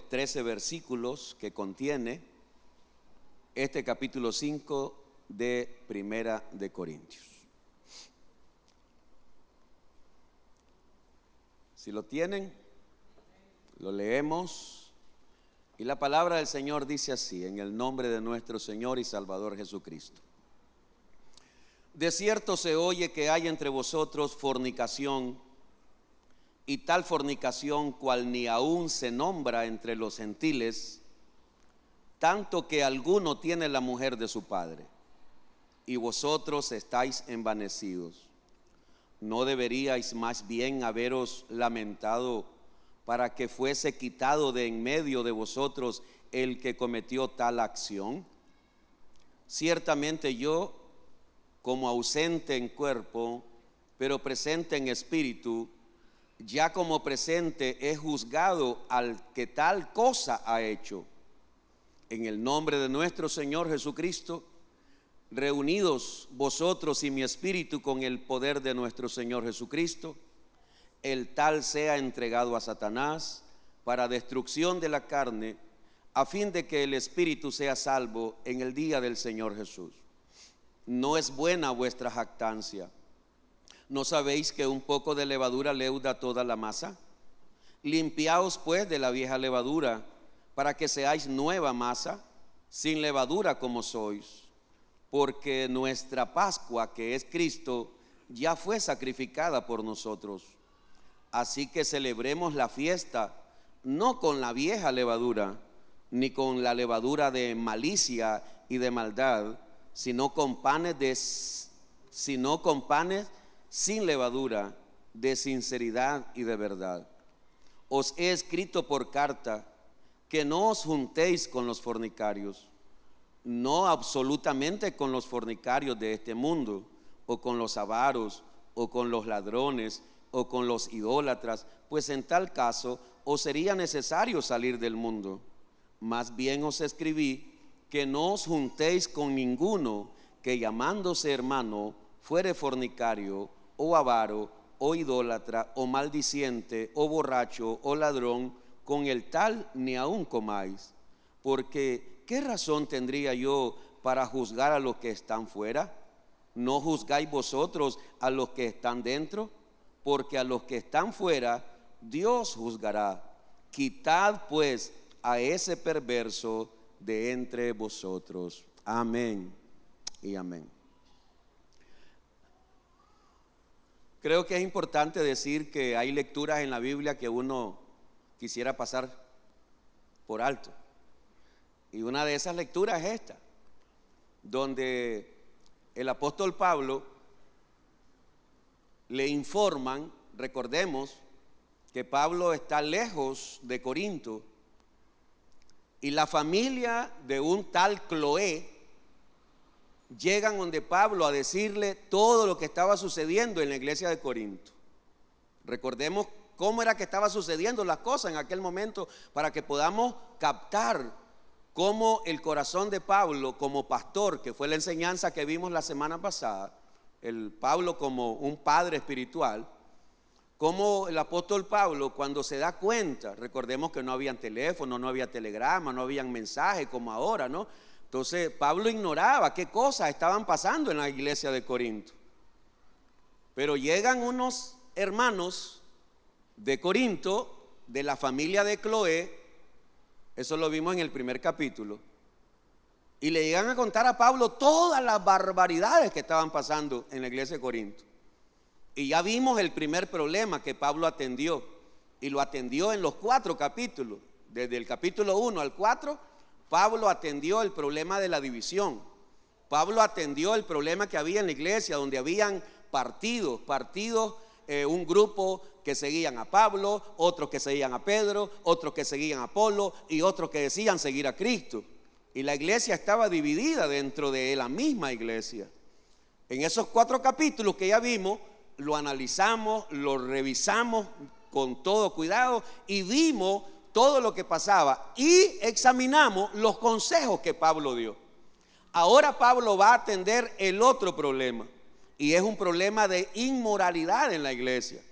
13 versículos que contiene este capítulo 5 de Primera de Corintios. Si lo tienen, lo leemos. Y la palabra del Señor dice así, en el nombre de nuestro Señor y Salvador Jesucristo. De cierto se oye que hay entre vosotros fornicación, y tal fornicación cual ni aún se nombra entre los gentiles, tanto que alguno tiene la mujer de su padre, y vosotros estáis envanecidos. ¿No deberíais más bien haberos lamentado para que fuese quitado de en medio de vosotros el que cometió tal acción? Ciertamente yo, como ausente en cuerpo, pero presente en espíritu, ya como presente he juzgado al que tal cosa ha hecho. En el nombre de nuestro Señor Jesucristo, reunidos vosotros y mi espíritu con el poder de nuestro Señor Jesucristo, el tal sea entregado a Satanás para destrucción de la carne, a fin de que el espíritu sea salvo en el día del Señor Jesús. No es buena vuestra jactancia. ¿No sabéis que un poco de levadura leuda toda la masa? Limpiaos pues de la vieja levadura, para que seáis nueva masa, sin levadura como sois. Porque nuestra Pascua, que es Cristo, ya fue sacrificada por nosotros. Así que celebremos la fiesta, no con la vieja levadura, ni con la levadura de malicia y de maldad, sino con panes sin levadura, de sinceridad y de verdad. Os he escrito por carta que no os juntéis con los fornicarios, no absolutamente con los fornicarios de este mundo, o con los avaros, o con los ladrones, o con los idólatras, pues en tal caso os sería necesario salir del mundo. Más bien os escribí que no os juntéis con ninguno que llamándose hermano fuere fornicario, o avaro, o idólatra, o maldiciente, o borracho, o ladrón, con el tal ni aun comáis. Porque ¿qué razón tendría yo para juzgar a los que están fuera? ¿No juzgáis vosotros a los que están dentro? Porque a los que están fuera Dios juzgará. Quitad pues a ese perverso de entre vosotros. Amén y amén. Creo que es importante decir que hay lecturas en la Biblia que uno quisiera pasar por alto. Y una de esas lecturas es esta, donde el apóstol Pablo le informan, recordemos que Pablo está lejos de Corinto y la familia de un tal Cloé llegan donde Pablo a decirle todo lo que estaba sucediendo en la iglesia de Corinto. Recordemos cómo era que estaba sucediendo las cosas en aquel momento para que podamos captar cómo el corazón de Pablo como pastor, que fue la enseñanza que vimos la semana pasada, el Pablo como un padre espiritual, como el apóstol Pablo cuando se da cuenta, recordemos que no habían teléfono, no había telegrama, no habían mensajes como ahora, ¿no? Entonces Pablo ignoraba qué cosas estaban pasando en la iglesia de Corinto. Pero llegan unos hermanos de Corinto, de la familia de Cloé, eso lo vimos en el primer capítulo, y le llegan a contar a Pablo todas las barbaridades que estaban pasando en la iglesia de Corinto. Y ya vimos el primer problema que Pablo atendió, y lo atendió en los 4 capítulos, desde el capítulo 1 al 4. Pablo atendió el problema de la división. Pablo atendió el problema que había en la iglesia, donde habían partidos, un grupo que seguían a Pablo, otros que seguían a Pedro, otros que seguían a Apolo y otros que decían seguir a Cristo. Y la iglesia estaba dividida dentro de la misma iglesia. En esos 4 capítulos que ya vimos, lo analizamos, lo revisamos con todo cuidado y vimos todo lo que pasaba y examinamos los consejos que Pablo dio. Ahora Pablo va a atender el otro problema, y es un problema de inmoralidad en la iglesia.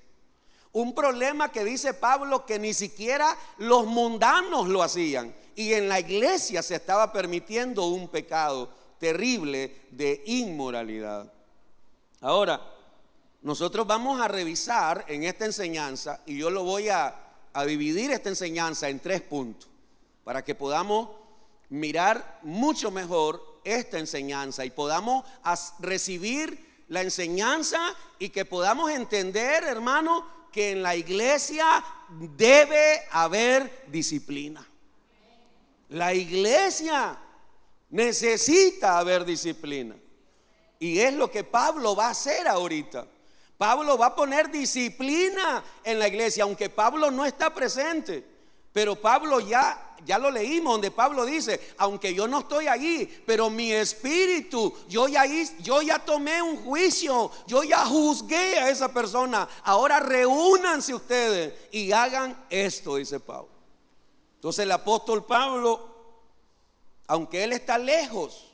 Un problema que dice Pablo que ni siquiera los mundanos lo hacían. Y en la iglesia se estaba permitiendo un pecado terrible de inmoralidad. Ahora, nosotros vamos a revisar en esta enseñanza, y yo lo voy a dividir esta enseñanza en 3 puntos, para que podamos mirar mucho mejor esta enseñanza y podamos recibir la enseñanza y que podamos entender, hermano, que en la iglesia debe haber disciplina. La iglesia necesita haber disciplina. Y es lo que Pablo va a hacer ahorita. Pablo va a poner disciplina en la iglesia, aunque Pablo no está presente. Pero Pablo ya lo leímos, donde Pablo dice: aunque yo no estoy allí, pero mi espíritu, yo ya tomé un juicio, yo ya juzgué a esa persona. Ahora reúnanse ustedes y hagan esto, dice Pablo. Entonces el apóstol Pablo, aunque él está lejos,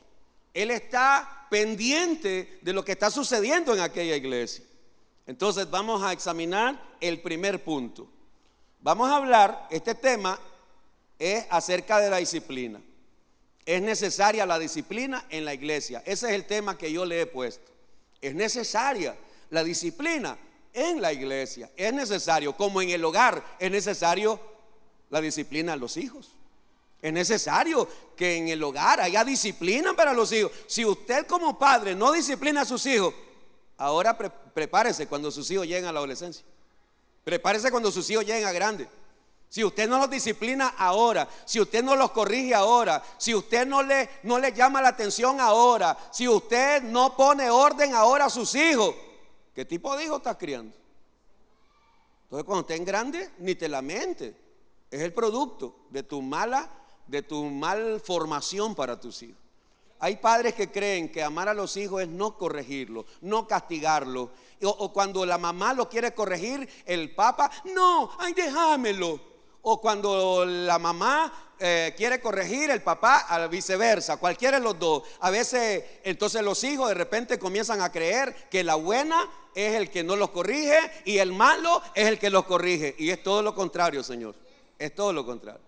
él está pendiente de lo que está sucediendo en aquella iglesia. Entonces vamos a examinar el primer punto. Vamos a hablar, este tema es acerca de la disciplina. Es necesaria la disciplina en la iglesia. Ese es el tema que yo le he puesto. Es necesaria la disciplina en la iglesia. Es necesario, como en el hogar, es necesario la disciplina a los hijos. Es necesario que en el hogar haya disciplina para los hijos. Si usted como padre no disciplina a sus hijos, ahora prepárese cuando sus hijos lleguen a la adolescencia. Prepárese cuando sus hijos lleguen a grandes. Si usted no los disciplina ahora, si usted no los corrige ahora, si usted no le llama la atención ahora, si usted no pone orden ahora a sus hijos, ¿qué tipo de hijos estás criando? Entonces cuando estén grandes, ni te lamentes. Es el producto de tu mal formación para tus hijos. Hay padres que creen que amar a los hijos es no corregirlos, no castigarlos. O cuando la mamá lo quiere corregir, el papá, no, ay, déjamelo. O cuando la mamá quiere corregir, el papá, al viceversa, cualquiera de los dos. A veces, entonces los hijos de repente comienzan a creer que la buena es el que no los corrige y el malo es el que los corrige. Y es todo lo contrario, Señor. Es todo lo contrario.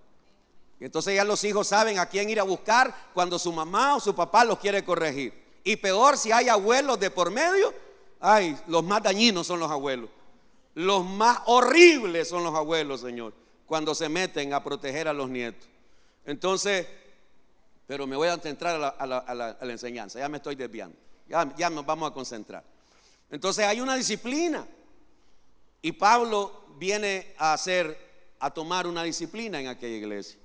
Entonces ya los hijos saben a quién ir a buscar cuando su mamá o su papá los quiere corregir. Y peor si hay abuelos de por medio. Ay, los más dañinos son los abuelos. Los más horribles son los abuelos, Señor, cuando se meten a proteger a los nietos. Entonces, pero me voy a centrar a la enseñanza. Ya me estoy desviando. Ya nos vamos a concentrar. Entonces hay una disciplina. Y Pablo viene a tomar una disciplina en aquella iglesia.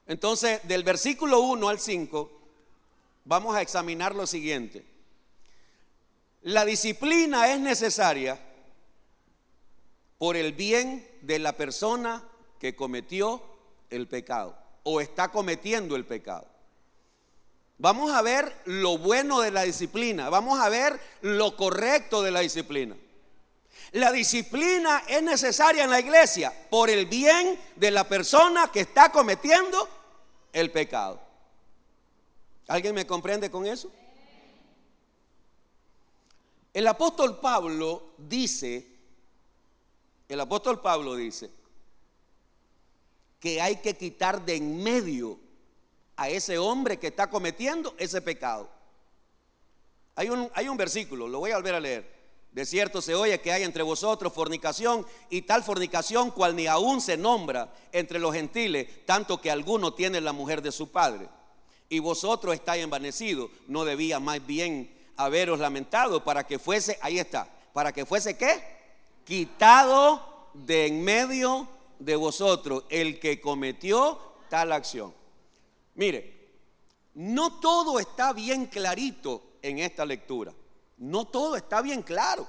Entonces, del versículo 1 al 5, vamos a examinar lo siguiente. La disciplina es necesaria por el bien de la persona que cometió el pecado o está cometiendo el pecado. Vamos a ver lo bueno de la disciplina, vamos a ver lo correcto de la disciplina. La disciplina es necesaria en la iglesia por el bien de la persona que está cometiendo el pecado. ¿Alguien me comprende con eso? El apóstol Pablo dice que hay que quitar de en medio a ese hombre que está cometiendo ese pecado. Hay un versículo, lo voy a volver a leer. De cierto se oye que hay entre vosotros fornicación, y tal fornicación cual ni aún se nombra entre los gentiles, tanto que alguno tiene la mujer de su padre. Y vosotros estáis envanecidos. No debía más bien haberos lamentado para que fuese, ahí está, para que fuese ¿qué? Quitado de en medio de vosotros el que cometió tal acción. Mire, no todo está bien clarito en esta lectura. No todo está bien claro.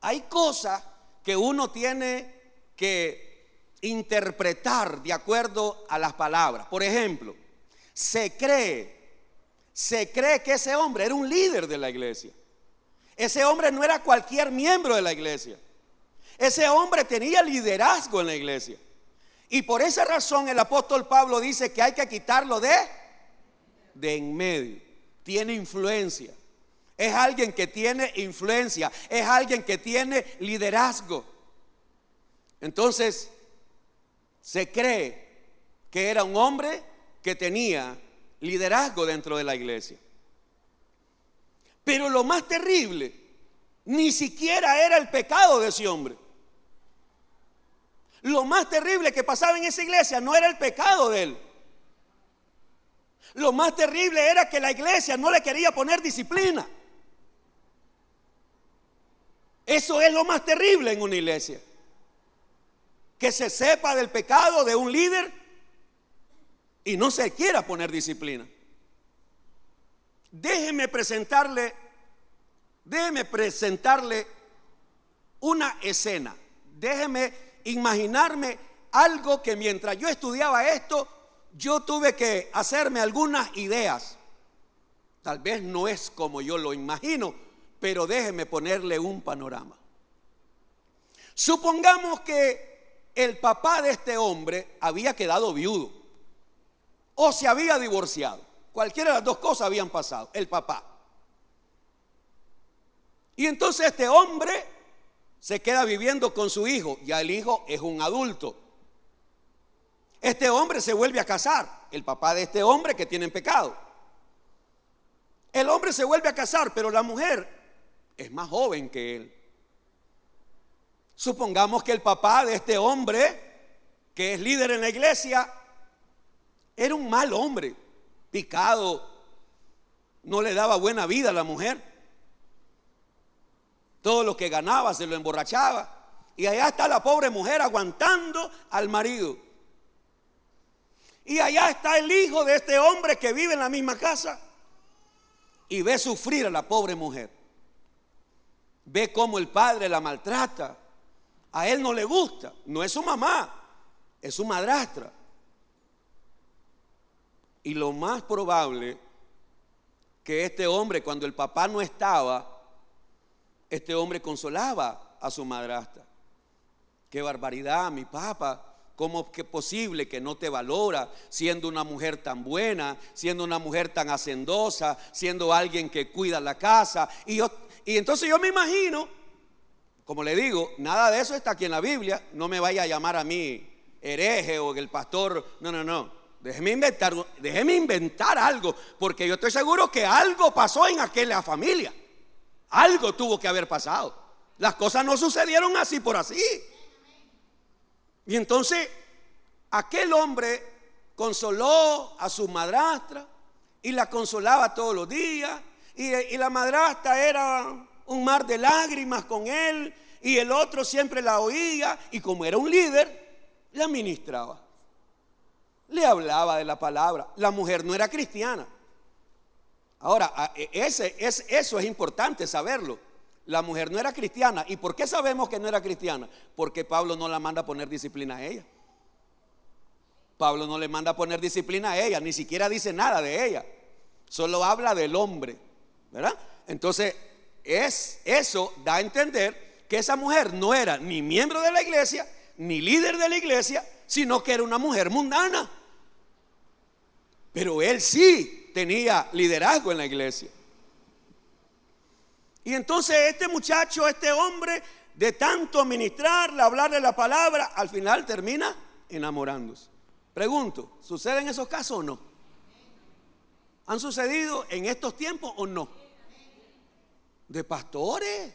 Hay cosas que uno tiene que interpretar de acuerdo a las palabras. Por ejemplo, se cree que ese hombre era un líder de la iglesia. Ese hombre no era cualquier miembro de la iglesia. Ese hombre tenía liderazgo en la iglesia. Y por esa razón el apóstol Pablo dice que hay que quitarlo de en medio. Tiene influencia. Es alguien que tiene influencia, es alguien que tiene liderazgo. Entonces, se cree que era un hombre que tenía liderazgo dentro de la iglesia. Pero lo más terrible, ni siquiera era el pecado de ese hombre. Lo más terrible que pasaba en esa iglesia no era el pecado de él. Lo más terrible era que la iglesia no le quería poner disciplina. Eso es lo más terrible en una iglesia. Que se sepa del pecado de un líder y no se quiera poner disciplina. Déjeme presentarle una escena. Déjeme imaginarme algo que mientras yo estudiaba esto, yo tuve que hacerme algunas ideas. Tal vez no es como yo lo imagino, pero déjeme ponerle un panorama. Supongamos que el papá de este hombre había quedado viudo o se había divorciado. Cualquiera de las dos cosas habían pasado, el papá. Y entonces este hombre se queda viviendo con su hijo. Ya el hijo es un adulto. Este hombre se vuelve a casar, el papá de este hombre que tiene pecado. El hombre se vuelve a casar, pero la mujer es más joven que él. Supongamos que el papá de este hombre, que es líder en la iglesia, era un mal hombre, picado, no le daba buena vida a la mujer. Todo lo que ganaba se lo emborrachaba. Y allá está la pobre mujer aguantando al marido. Y allá está el hijo de este hombre que vive en la misma casa y ve sufrir a la pobre mujer. Ve cómo el padre la maltrata. A él no le gusta. No es su mamá, es su madrastra. Y lo más probable que este hombre, cuando el papá no estaba, este hombre consolaba a su madrastra. Qué barbaridad, mi papá. ¿Cómo es posible que no te valora siendo una mujer tan buena, siendo una mujer tan hacendosa, siendo alguien que cuida la casa? Y entonces yo me imagino, como le digo, nada de eso está aquí en la Biblia. No me vaya a llamar a mí hereje o el pastor. No. Déjeme inventar algo, porque yo estoy seguro que algo pasó en aquella familia. Algo tuvo que haber pasado. Las cosas no sucedieron así por así. Y entonces aquel hombre consoló a su madrastra y la consolaba todos los días. Y la madrastra era un mar de lágrimas con él, y el otro siempre la oía, y como era un líder, la ministraba, le hablaba de la palabra. La mujer no era cristiana. Ahora, eso es importante saberlo. La mujer no era cristiana. ¿Y por qué sabemos que no era cristiana? Porque Pablo no la manda a poner disciplina a ella. Pablo no le manda a poner disciplina a ella, ni siquiera dice nada de ella. Solo habla del hombre, ¿verdad? Entonces, eso da a entender que esa mujer no era ni miembro de la iglesia, ni líder de la iglesia, sino que era una mujer mundana. Pero él sí tenía liderazgo en la iglesia. Y entonces este muchacho, este hombre, de tanto ministrarle, hablarle la palabra, al final termina enamorándose. Pregunto, ¿suceden esos casos o no? ¿Han sucedido en estos tiempos o no? De pastores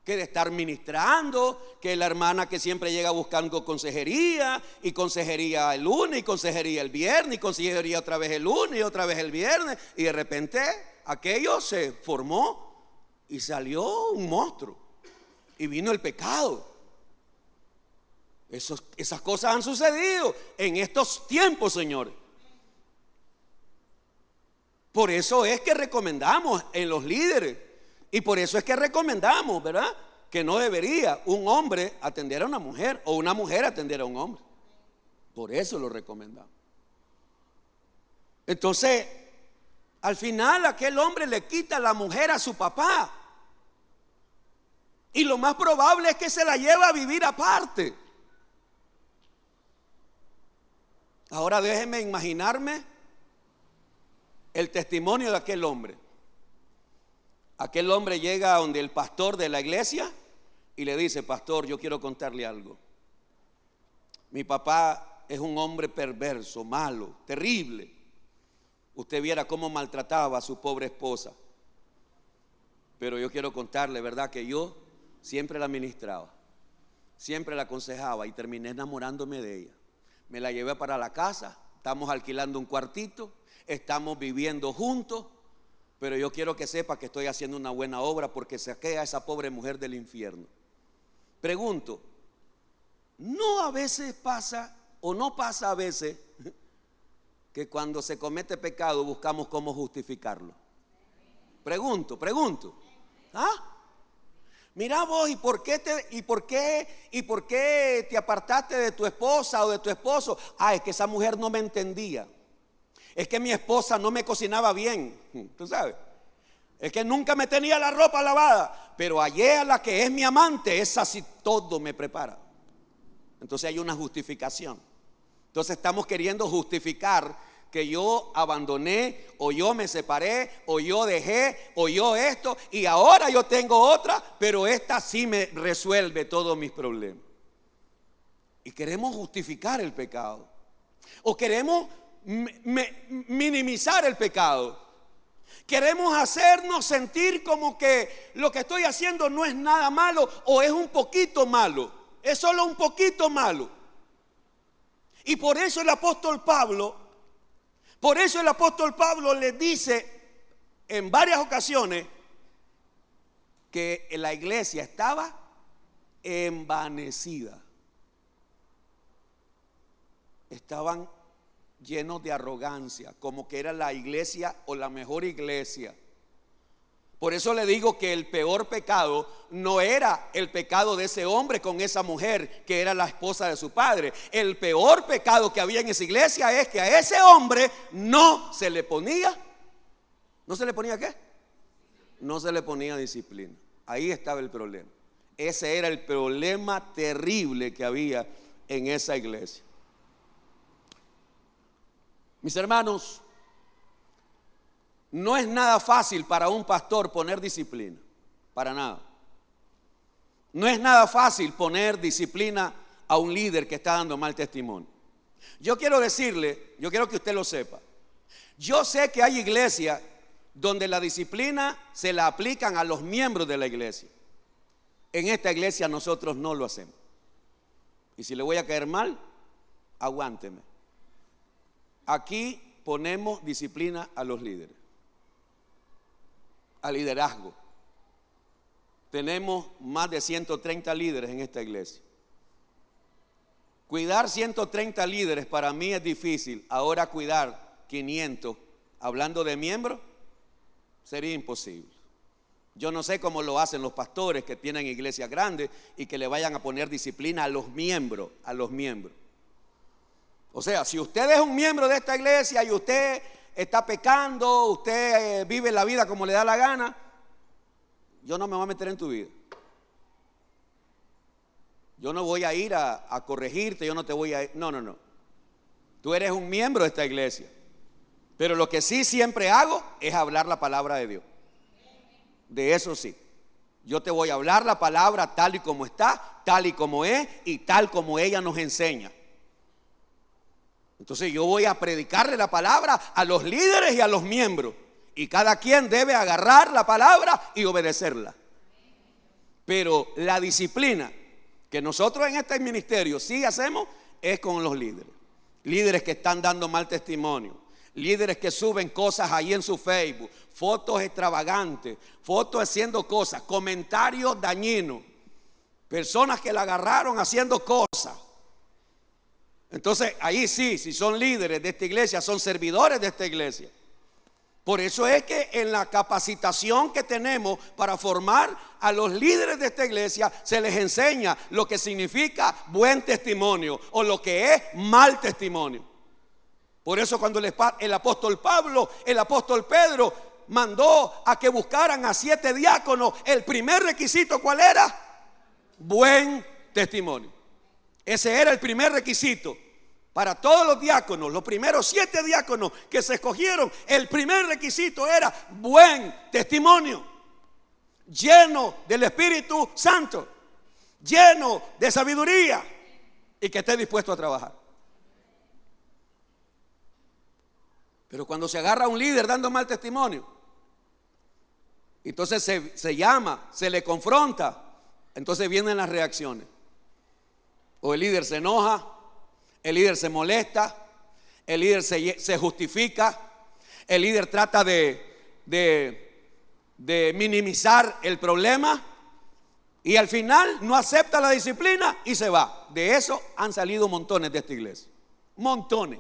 que de estar ministrando, que la hermana que siempre llega buscando consejería, y consejería el lunes, y consejería el viernes, y consejería otra vez el lunes, y otra vez el viernes, y de repente aquello se formó y salió un monstruo y vino el pecado. Esas cosas han sucedido en estos tiempos, señores. Por eso es que recomendamos en los líderes, y por eso es que recomendamos, ¿verdad?, que no debería un hombre atender a una mujer o una mujer atender a un hombre. Por eso lo recomendamos. Entonces, al final aquel hombre le quita la mujer a su papá, y lo más probable es que se la lleva a vivir aparte. Ahora déjeme imaginarme el testimonio de aquel hombre. Aquel hombre llega a donde el pastor de la iglesia y le dice: pastor, yo quiero contarle algo. Mi papá es un hombre perverso, malo, terrible. Usted viera cómo maltrataba a su pobre esposa. Pero yo quiero contarle, ¿verdad?, que yo siempre la ministraba, siempre la aconsejaba y terminé enamorándome de ella. Me la llevé para la casa, estamos alquilando un cuartito, estamos viviendo juntos, pero yo quiero que sepa que estoy haciendo una buena obra porque saqué a esa pobre mujer del infierno. Pregunto, ¿no a veces pasa o no pasa a veces que cuando se comete pecado buscamos cómo justificarlo? Pregunto. ¿Ah? Mira vos, ¿y por qué te apartaste de tu esposa o de tu esposo? Es que esa mujer no me entendía. Es que mi esposa no me cocinaba bien, tú sabes. Es que nunca me tenía la ropa lavada. Pero a la que es mi amante, esa sí todo me prepara. Entonces hay una justificación. Entonces estamos queriendo justificar que yo abandoné, o yo me separé, o yo dejé, o yo esto, y ahora yo tengo otra, pero esta sí me resuelve todos mis problemas. Y queremos justificar el pecado, o queremos minimizar el pecado. Queremos hacernos sentir como que lo que estoy haciendo no es nada malo, o es un poquito malo, es solo un poquito malo. Y por eso el apóstol Pablo le dice en varias ocasiones que la iglesia estaba envanecida. Estaban llenos de arrogancia, como que era la iglesia o la mejor iglesia. Por eso le digo que el peor pecado no era el pecado de ese hombre con esa mujer que era la esposa de su padre. El peor pecado que había en esa iglesia es que a ese hombre no se le ponía ¿qué? No se le ponía disciplina. Ahí estaba el problema. Ese era el problema terrible que había en esa iglesia. Mis hermanos, no es nada fácil para un pastor poner disciplina, para nada. No es nada fácil poner disciplina a un líder que está dando mal testimonio. Yo quiero que usted lo sepa. Yo sé que hay iglesias donde la disciplina se la aplican a los miembros de la iglesia. En esta iglesia nosotros no lo hacemos. Y si le voy a caer mal, aguánteme. Aquí ponemos disciplina a los líderes, al liderazgo. Tenemos más de 130 líderes en esta iglesia. Cuidar 130 líderes para mí es difícil. Ahora cuidar 500, hablando de miembros, sería imposible. Yo no sé cómo lo hacen los pastores que tienen iglesias grandes y que le vayan a poner disciplina a los miembros, O sea, si usted es un miembro de esta iglesia y usted está pecando, usted vive la vida como le da la gana, yo no me voy a meter en tu vida. Yo no voy a ir a corregirte, yo no te voy a ir. No. Tú eres un miembro de esta iglesia. Pero lo que sí siempre hago es hablar la palabra de Dios. De eso sí. Yo te voy a hablar la palabra tal y como está, tal y como es y tal como ella nos enseña. Entonces yo voy a predicarle la palabra a los líderes y a los miembros. Y cada quien debe agarrar la palabra y obedecerla. Pero la disciplina que nosotros en este ministerio sí hacemos es con los líderes. Líderes que están dando mal testimonio. Líderes que suben cosas ahí en su Facebook. Fotos extravagantes. Fotos haciendo cosas. Comentarios dañinos. Personas que la agarraron haciendo cosas. Entonces ahí sí, si son líderes de esta iglesia, son servidores de esta iglesia. Por eso es que en la capacitación que tenemos para formar a los líderes de esta iglesia, se les enseña lo que significa buen testimonio o lo que es mal testimonio. Por eso cuando el apóstol Pedro mandó a que buscaran a 7 diáconos, el primer requisito, ¿cuál era? Buen testimonio. Ese era el primer requisito. Para todos los diáconos, los primeros 7 diáconos que se escogieron, el primer requisito era buen testimonio, lleno del Espíritu Santo, lleno de sabiduría y que esté dispuesto a trabajar. Pero cuando se agarra a un líder dando mal testimonio, entonces se llama, se le confronta, entonces vienen las reacciones. O el líder se enoja, el líder se molesta, el líder se justifica, el líder trata de minimizar el problema y al final no acepta la disciplina y se va. De eso han salido montones de esta iglesia. Montones.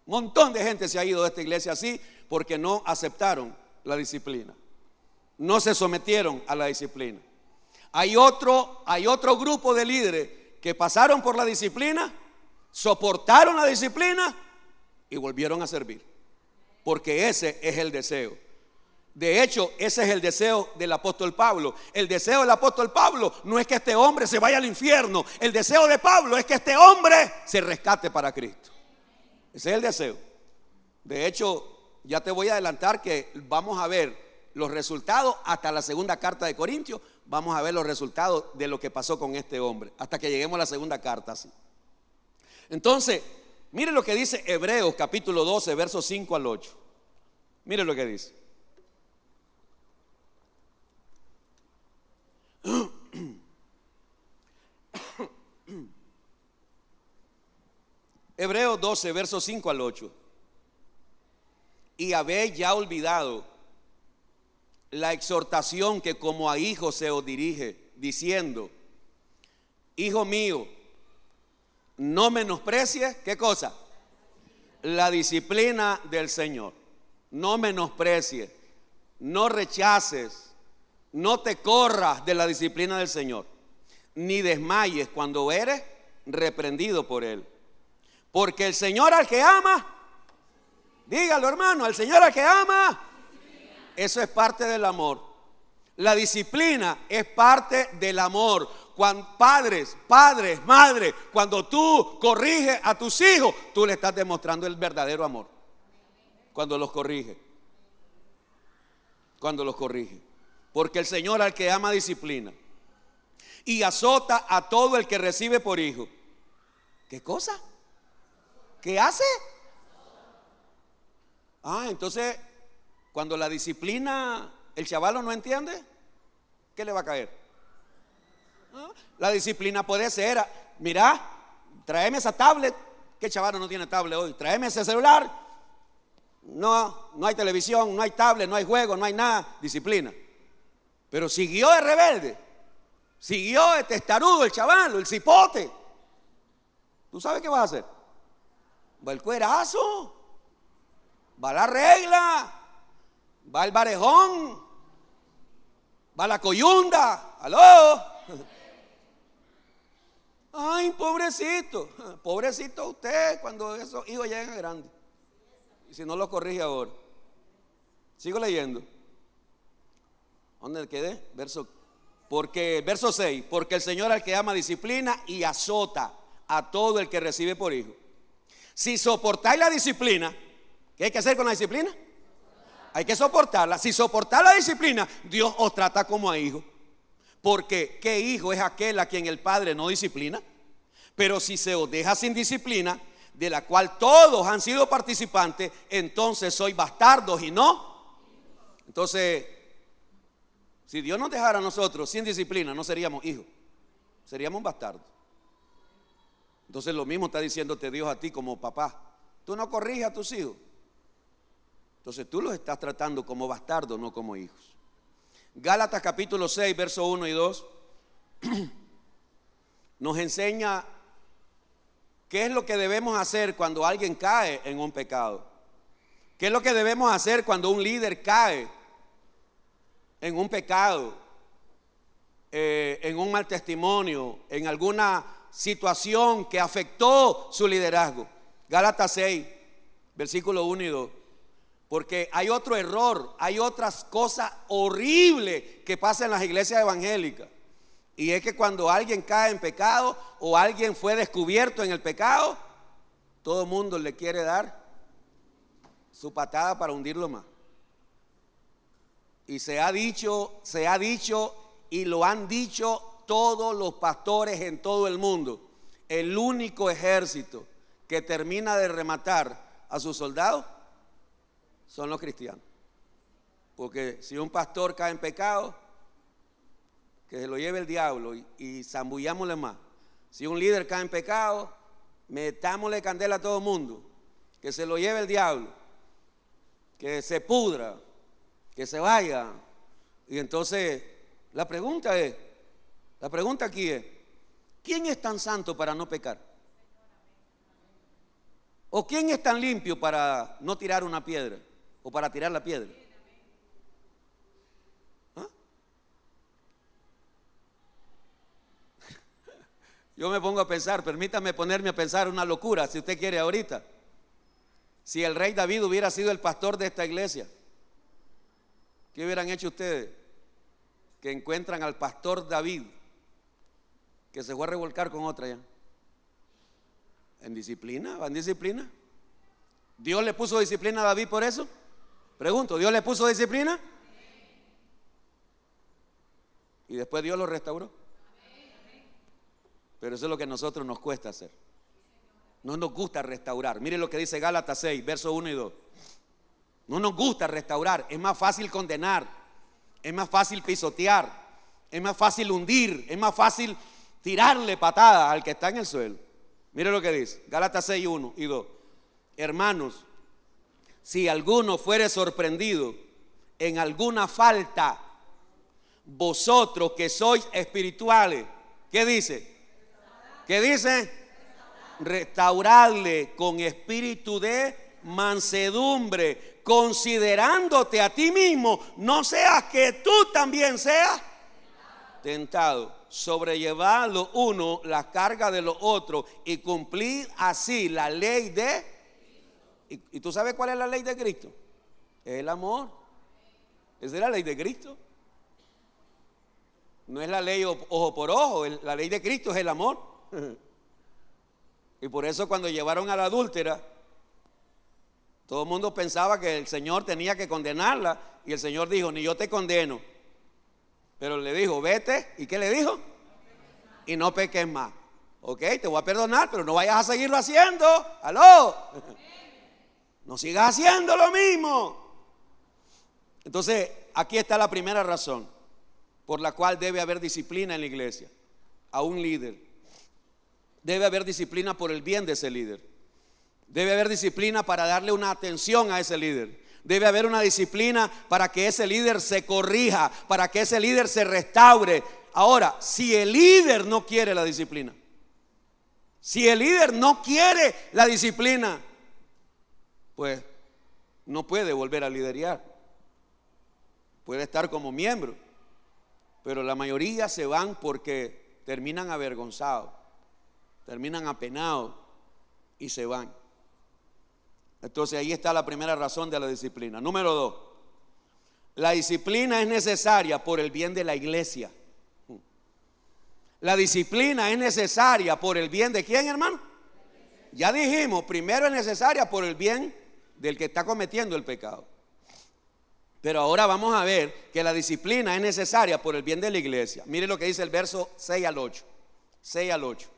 Montón de gente se ha ido de esta iglesia así porque no aceptaron la disciplina. No se sometieron a la disciplina. Hay otro grupo de líderes que pasaron por la disciplina, soportaron la disciplina y volvieron a servir. Porque ese es el deseo. De hecho, ese es el deseo del apóstol Pablo. El deseo del apóstol Pablo no es que este hombre se vaya al infierno. El deseo de Pablo es que este hombre se rescate para Cristo. Ese es el deseo. De hecho, ya te voy a adelantar que vamos a ver los resultados hasta la segunda carta de Corintios. Vamos a ver los resultados de lo que pasó con este hombre hasta que lleguemos a la segunda carta. Así. Entonces, mire lo que dice Hebreos capítulo 12, versos 5 al 8. Mire lo que dice. Hebreos 12, versos 5 al 8. Y habéis ya olvidado la exhortación que como a hijos se os dirige, diciendo: hijo mío, no menosprecies, ¿qué cosa? La disciplina del Señor. No menosprecies, no rechaces, no te corras de la disciplina del Señor, ni desmayes cuando eres reprendido por Él. Porque el Señor al que ama, dígalo hermano, al Señor al que ama, eso es parte del amor. La disciplina es parte del amor. Cuando padres, madres, cuando tú corriges a tus hijos, tú le estás demostrando el verdadero amor. Cuando los corrige. Cuando los corrige. Porque el Señor al que ama disciplina y azota a todo el que recibe por hijo. ¿Qué cosa? ¿Qué hace? Entonces, cuando la disciplina, el chavalo no entiende, ¿qué le va a caer? La disciplina puede ser, mira, tráeme esa tablet. ¿Qué chavalo no tiene tablet hoy? Tráeme ese celular. No hay televisión, no hay tablet, no hay juego, no hay nada. Disciplina. Pero siguió de rebelde, siguió de testarudo el chavalo, el cipote. ¿Tú sabes qué vas a hacer? Va el cuerazo, va la regla, va el barejón, va la coyunda. ¿Aló? Ay, pobrecito, pobrecito usted cuando esos hijos lleguen a grandes. Y si no lo corrige ahora. Sigo leyendo. ¿Dónde quedé? Verso 6. Porque el Señor al que ama disciplina y azota a todo el que recibe por hijo. Si soportáis la disciplina, ¿qué hay que hacer con la disciplina? Hay que soportarla. Si soportáis la disciplina, Dios os trata como a hijos. Porque ¿qué hijo es aquel a quien el padre no disciplina? Pero si se os deja sin disciplina, de la cual todos han sido participantes, entonces sois bastardos y no. Entonces, si Dios nos dejara a nosotros sin disciplina, no seríamos hijos, seríamos bastardos. Entonces lo mismo está diciéndote Dios a ti como papá. Tú no corriges a tus hijos. Entonces tú los estás tratando como bastardos, no como hijos. Gálatas capítulo 6, versos 1 y 2 nos enseña qué es lo que debemos hacer cuando alguien cae en un pecado. ¿Qué es lo que debemos hacer cuando un líder cae en un pecado, en un mal testimonio, en alguna situación que afectó su liderazgo? Gálatas 6, versículo 1 y 2. Porque hay otro error, hay otras cosas horribles que pasan en las iglesias evangélicas. Y es que cuando alguien cae en pecado o alguien fue descubierto en el pecado, todo el mundo le quiere dar su patada para hundirlo más. Y se ha dicho y lo han dicho todos los pastores en todo el mundo. El único ejército que termina de rematar a sus soldados son los cristianos. Porque si un pastor cae en pecado, que se lo lleve el diablo y zambullámosle más. Si un líder cae en pecado, metámosle candela a todo el mundo, que se lo lleve el diablo, que se pudra, que se vaya. Y entonces la pregunta aquí es: ¿quién es tan santo para no pecar? ¿O quién es tan limpio para no tirar una piedra o para tirar la piedra? ¿Ah? Yo me pongo a pensar, permítame ponerme a pensar una locura, si usted quiere ahorita. Si el rey David hubiera sido el pastor de esta iglesia, ¿qué hubieran hecho ustedes? Que encuentran al pastor David, que se fue a revolcar con otra ya. ¿En disciplina? ¿Va en disciplina? ¿Dios le puso disciplina a David por eso? Pregunto, ¿Dios le puso disciplina? Y después Dios lo restauró. Pero eso es lo que a nosotros nos cuesta hacer. No nos gusta restaurar. Mire lo que dice Gálatas 6, versos 1 y 2. No nos gusta restaurar. Es más fácil condenar. Es más fácil pisotear. Es más fácil hundir. Es más fácil tirarle patada al que está en el suelo. Mire lo que dice Gálatas 6, 1 y 2. Hermanos, si alguno fuere sorprendido en alguna falta, vosotros que sois espirituales, ¿qué dice? ¿Qué dice? Restaurarle con espíritu de mansedumbre, considerándote a ti mismo, no seas que tú también seas tentado. Sobrellevar lo uno la carga de lo otro y cumplir así la ley de. ¿Y tú sabes cuál es la ley de Cristo? Es el amor. Esa es la ley de Cristo. No es la ley ojo por ojo. La ley de Cristo es el amor. Y por eso cuando llevaron a la adúltera, todo el mundo pensaba que el Señor tenía que condenarla. Y el Señor dijo: ni yo te condeno. Pero le dijo: vete. ¿Y qué le dijo? Y no peques más. Ok, te voy a perdonar, pero no vayas a seguirlo haciendo. ¡Aló! No sigas haciendo lo mismo. Entonces, aquí está la primera razón por la cual debe haber disciplina en la iglesia. A un líder. Debe haber disciplina por el bien de ese líder. Debe haber disciplina para darle una atención a ese líder. Debe haber una disciplina para que ese líder se corrija, para que ese líder se restaure. Ahora, si el líder no quiere la disciplina, si el líder no quiere la disciplina, pues no puede volver a liderar. Puede estar como miembro, pero la mayoría se van porque terminan avergonzados, terminan apenados y se van. Entonces ahí está la primera razón de la disciplina. Número 2, la disciplina es necesaria por el bien de la iglesia. La disciplina es necesaria por el bien de ¿quién, hermano? Ya dijimos, primero es necesaria por el bien del que está cometiendo el pecado. Pero ahora vamos a ver que la disciplina es necesaria por el bien de la iglesia. Mire lo que dice el verso 6 al 8. 6 al 8.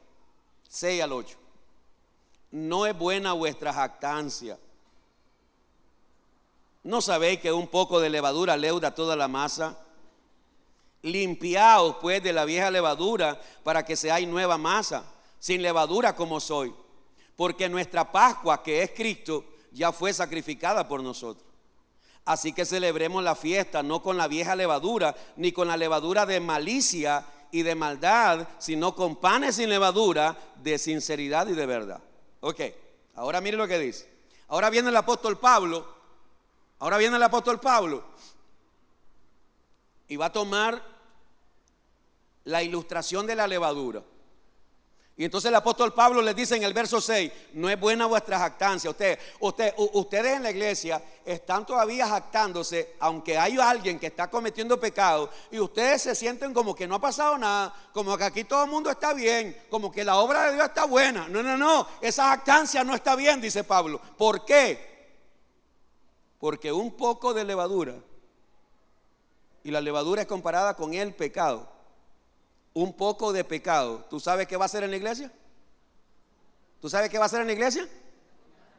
6 al 8. No es buena vuestra jactancia. ¿No sabéis que un poco de levadura leuda toda la masa? Limpiaos pues de la vieja levadura para que seáis nueva masa, sin levadura como soy. Porque nuestra Pascua, que es Cristo, ya fue sacrificada por nosotros. Así que celebremos la fiesta no con la vieja levadura, ni con la levadura de malicia y de maldad, sino con panes sin levadura de sinceridad y de verdad. Ok, ahora mire lo que dice. Ahora viene el apóstol Pablo. Y va a tomar la ilustración de la levadura. Y entonces el apóstol Pablo les dice en el verso 6, no es buena vuestra jactancia. Ustedes en la iglesia están todavía jactándose, aunque hay alguien que está cometiendo pecado, y ustedes se sienten como que no ha pasado nada, como que aquí todo el mundo está bien, como que la obra de Dios está buena. No, esa jactancia no está bien, dice Pablo. ¿Por qué? Porque un poco de levadura, y la levadura es comparada con el pecado. Un poco de pecado, ¿tú sabes qué va a hacer en la iglesia? ¿Tú sabes qué va a hacer en la iglesia?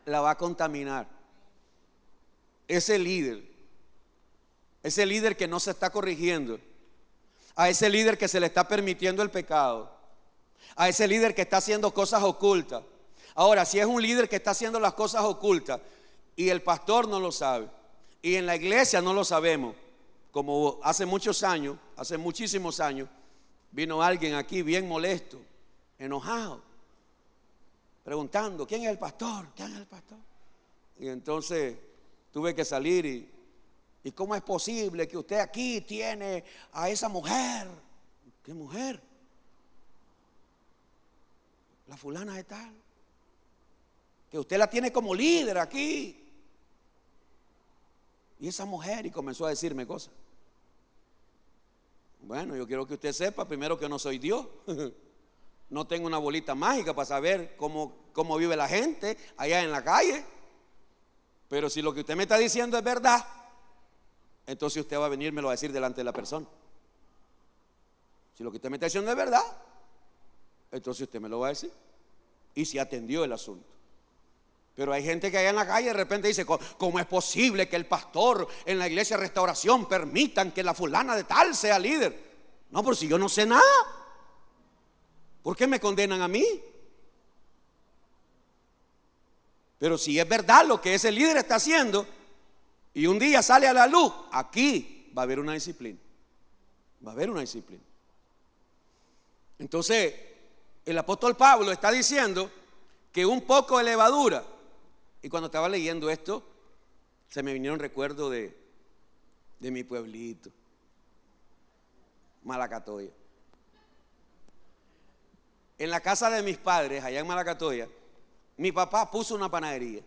La va a contaminar. Ese líder que no se está corrigiendo, a ese líder que se le está permitiendo el pecado, a ese líder que está haciendo cosas ocultas. Ahora, si es un líder que está haciendo las cosas ocultas y el pastor no lo sabe, y en la iglesia no lo sabemos, como hace muchísimos años, vino alguien aquí bien molesto, enojado, preguntando, ¿quién es el pastor? ¿Quién es el pastor? Y entonces tuve que salir y ¿cómo es posible que usted aquí tiene a esa mujer? ¿Qué mujer? La fulana de tal. Que usted la tiene como líder aquí. Y esa mujer, y comenzó a decirme cosas. Bueno, yo quiero que usted sepa primero que no soy Dios. No tengo una bolita mágica para saber cómo vive la gente allá en la calle. Pero si lo que usted me está diciendo es verdad, entonces usted va a venírmelo a decir delante de la persona. Si lo que usted me está diciendo es verdad, entonces usted me lo va a decir. Y si atendió el asunto. Pero hay gente que allá en la calle de repente dice, ¿cómo es posible que el pastor en la iglesia de Restauración permitan que la fulana de tal sea líder? No, pero si yo no sé nada, ¿por qué me condenan a mí? Pero si es verdad lo que ese líder está haciendo y un día sale a la luz, aquí va a haber una disciplina. Va a haber una disciplina. Entonces, el apóstol Pablo está diciendo que un poco de levadura. Y cuando estaba leyendo esto, se me vinieron recuerdos de mi pueblito, Malacatoya. En la casa de mis padres, allá en Malacatoya, mi papá puso una panadería.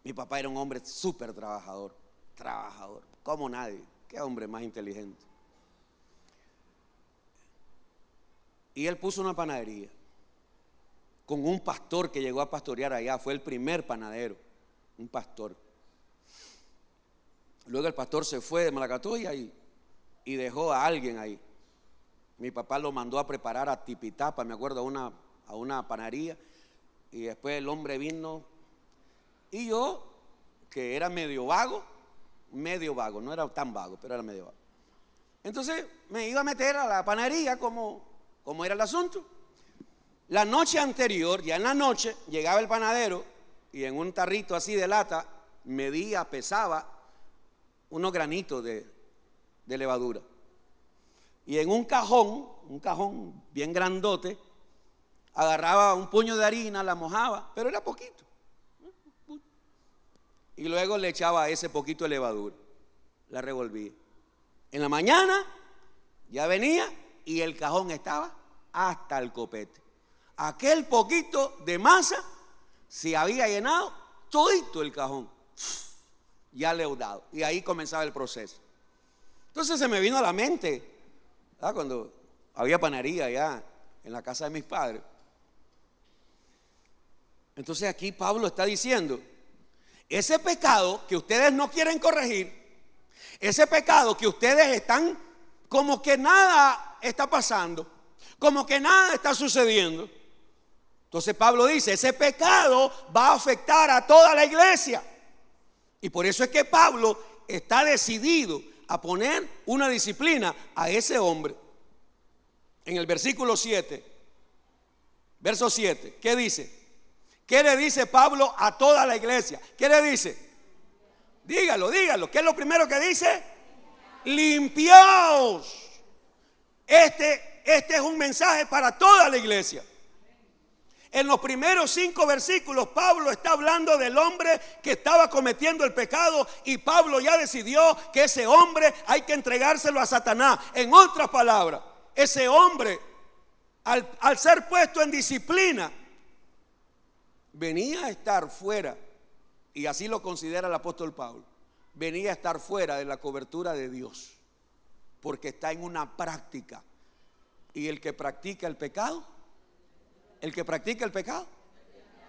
Mi papá era un hombre súper trabajador, como nadie. Qué hombre más inteligente. Y él puso una panadería con un pastor que llegó a pastorear allá. Fue el primer panadero, un pastor. Luego el pastor se fue de Malacatoya y dejó a alguien ahí. Mi papá lo mandó a preparar a Tipitapa, me acuerdo, a una panadería. Y después el hombre vino. Y yo, que era medio vago, no era tan vago, pero era medio vago. Entonces me iba a meter a la panadería como era el asunto. La noche anterior, ya en la noche, llegaba el panadero y en un tarrito así de lata pesaba unos granitos de levadura. Y en un cajón bien grandote, agarraba un puño de harina, la mojaba, pero era poquito. Y luego le echaba ese poquito de levadura, la revolvía. En la mañana ya venía y el cajón estaba hasta el copete. Aquel poquito de masa se había llenado todito el cajón, ya leudado. Y ahí comenzaba el proceso. Entonces se me vino a la mente, ¿verdad? Cuando había panadería allá en la casa de mis padres. Entonces aquí Pablo está diciendo, ese pecado que ustedes no quieren corregir, ese pecado que ustedes están como que nada está pasando, como que nada está sucediendo. Entonces Pablo dice, ese pecado va a afectar a toda la iglesia. Y por eso es que Pablo está decidido a poner una disciplina a ese hombre. En el versículo 7, verso 7, ¿qué dice? ¿Qué le dice Pablo a toda la iglesia? ¿Qué le dice? Dígalo. ¿Qué es lo primero que dice? Limpiaos. Este es un mensaje para toda la iglesia. En los primeros 5 versículos Pablo está hablando del hombre que estaba cometiendo el pecado y Pablo ya decidió que ese hombre hay que entregárselo a Satanás. En otras palabras, ese hombre al ser puesto en disciplina, venía a estar fuera, y así lo considera el apóstol Pablo, venía a estar fuera de la cobertura de Dios, porque está en una práctica. Y el que practica el pecado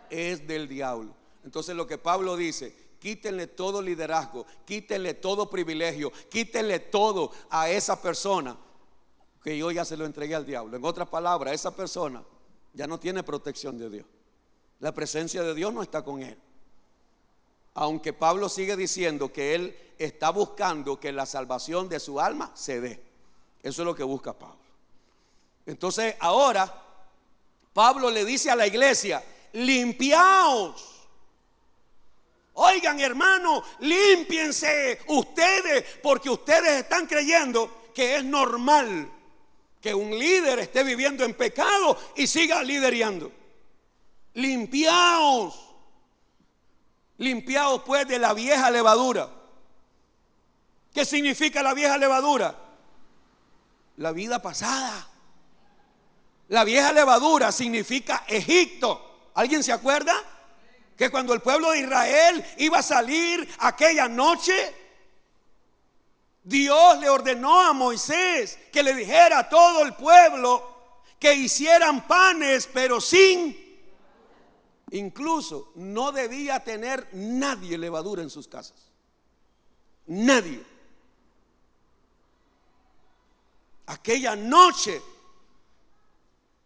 es del diablo. Entonces lo que Pablo dice: quítenle todo liderazgo, quítenle todo privilegio, quítenle todo a esa persona que yo ya se lo entregué al diablo. En otras palabras, esa persona ya no tiene protección de Dios. La presencia de Dios no está con él. Aunque Pablo sigue diciendo que él está buscando que la salvación de su alma se dé. Eso es lo que busca Pablo. Entonces ahora Pablo le dice a la iglesia: limpiaos. Oigan, hermano, límpiense ustedes, porque ustedes están creyendo que es normal que un líder esté viviendo en pecado y siga liderando. Limpiaos. Limpiaos pues de la vieja levadura. ¿Qué significa la vieja levadura? La vida pasada. La vieja levadura significa Egipto. ¿Alguien se acuerda? Que cuando el pueblo de Israel iba a salir aquella noche, Dios le ordenó a Moisés que le dijera a todo el pueblo que hicieran panes, pero sin, incluso no debía tener nadie levadura en sus casas. Nadie. Aquella noche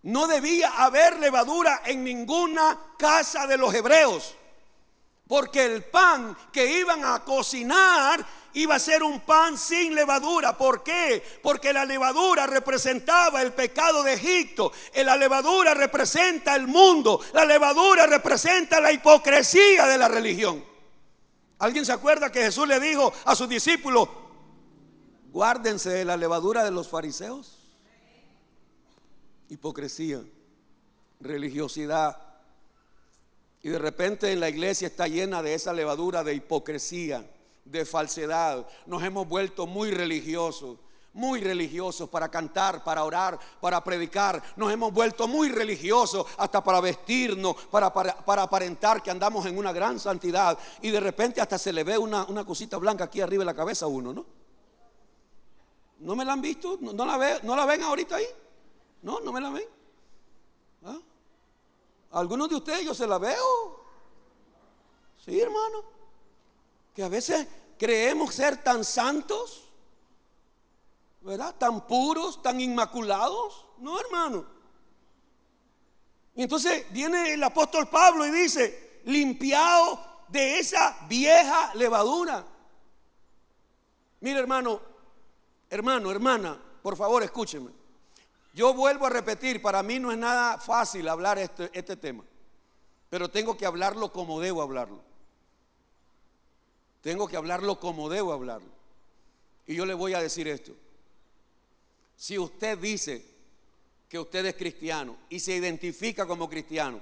no debía haber levadura en ninguna casa de los hebreos, porque el pan que iban a cocinar iba a ser un pan sin levadura. ¿Por qué? Porque la levadura representaba el pecado de Egipto. La levadura representa el mundo. La levadura representa la hipocresía de la religión. ¿Alguien se acuerda que Jesús le dijo a sus discípulos: guárdense de la levadura de los fariseos? Hipocresía, religiosidad. Y de repente en la iglesia está llena de esa levadura de hipocresía, de falsedad. Nos hemos vuelto muy religiosos para cantar, para orar, para predicar. Nos hemos vuelto muy religiosos hasta para vestirnos, para aparentar que andamos en una gran santidad. Y de repente hasta se le ve una cosita blanca aquí arriba de la cabeza a uno, ¿no? ¿No me la han visto? ¿No la ven ahorita ahí? No me la ven. ¿Ah? Algunos de ustedes yo se la veo. Sí, hermano. Que a veces creemos ser tan santos, ¿verdad? Tan puros, tan inmaculados. No, hermano. Y entonces viene el apóstol Pablo y dice: limpiaos de esa vieja levadura. Mire, hermano, hermana, por favor escúcheme. Yo vuelvo a repetir, para mí no es nada fácil hablar este tema, pero tengo que hablarlo como debo hablarlo. Tengo que hablarlo como debo hablarlo. Y yo le voy a decir esto: si usted dice que usted es cristiano y se identifica como cristiano,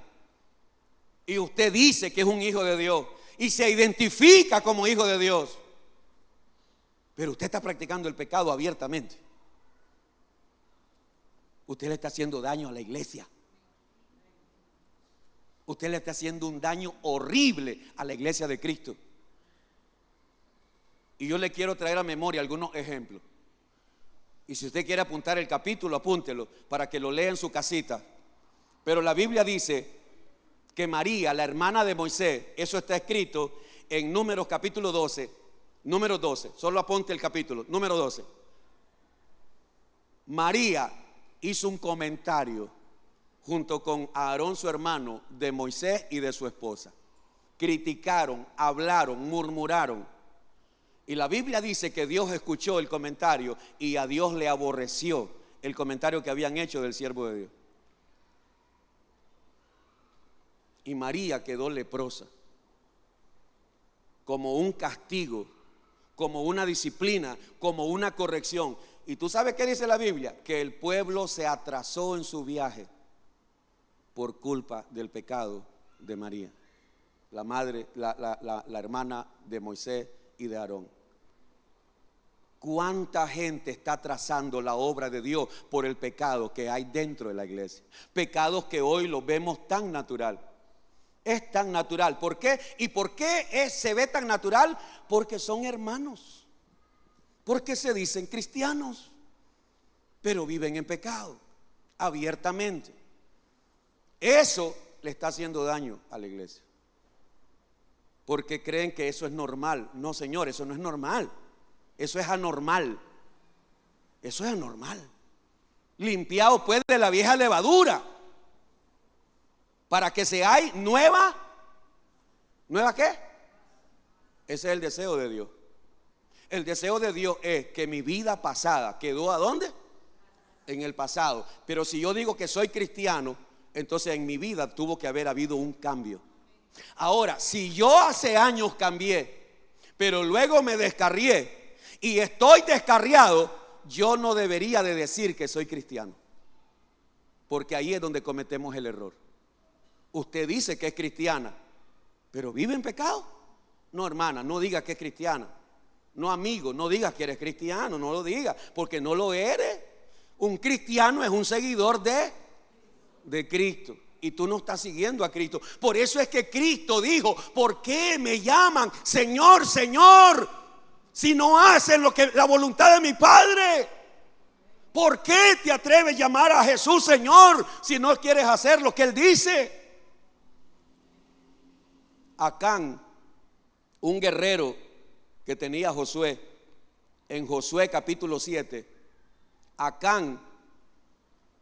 y usted dice que es un hijo de Dios y se identifica como hijo de Dios, pero usted está practicando el pecado abiertamente, usted le está haciendo daño a la iglesia. Usted le está haciendo un daño horrible a la iglesia de Cristo. Y yo le quiero traer a memoria algunos ejemplos. Y si usted quiere apuntar el capítulo, apúntelo para que lo lea en su casita. Pero la Biblia dice que María, la hermana de Moisés, eso está escrito en Números capítulo 12, número 12, solo apunte el capítulo, número 12. María hizo un comentario junto con Aarón, su hermano, de Moisés y de su esposa. Criticaron, hablaron, murmuraron. Y la Biblia dice que Dios escuchó el comentario y a Dios le aborreció el comentario que habían hecho del siervo de Dios. Y María quedó leprosa, como un castigo, como una disciplina, como una corrección. ¿Y tú sabes qué dice la Biblia? Que el pueblo se atrasó en su viaje por culpa del pecado de María, la madre, la hermana de Moisés y de Aarón. ¿Cuánta gente está trazando la obra de Dios por el pecado que hay dentro de la iglesia? Pecados que hoy los vemos tan natural. Es tan natural. ¿Por qué? ¿Y por qué se ve tan natural? Porque son hermanos. Porque se dicen cristianos, pero viven en pecado abiertamente. Eso le está haciendo daño a la iglesia. Porque creen que eso es normal. No, señor, eso no es normal. Eso es anormal. Eso es anormal. Limpiado pues de la vieja levadura, para que seáis nueva. ¿Nueva qué? Ese es el deseo de Dios. El deseo de Dios es que mi vida pasada quedó ¿a dónde? En el pasado. Pero si yo digo que soy cristiano, entonces en mi vida tuvo que haber habido un cambio. Ahora, si yo hace años cambié, pero luego me descarrié y estoy descarriado, yo no debería de decir que soy cristiano, porque ahí es donde cometemos el error. Usted dice que es cristiana, pero vive en pecado. No, hermana, no diga que es cristiana. No, amigo, no digas que eres cristiano, no lo digas, porque no lo eres. Un cristiano es un seguidor de Cristo, y tú no estás siguiendo a Cristo. Por eso es que Cristo dijo: ¿por qué me llaman Señor, Señor, si no hacen la voluntad de mi Padre? ¿Por qué te atreves a llamar a Jesús Señor si no quieres hacer lo que Él dice? Acán, un guerrero que tenía Josué, en Josué capítulo 7, Acán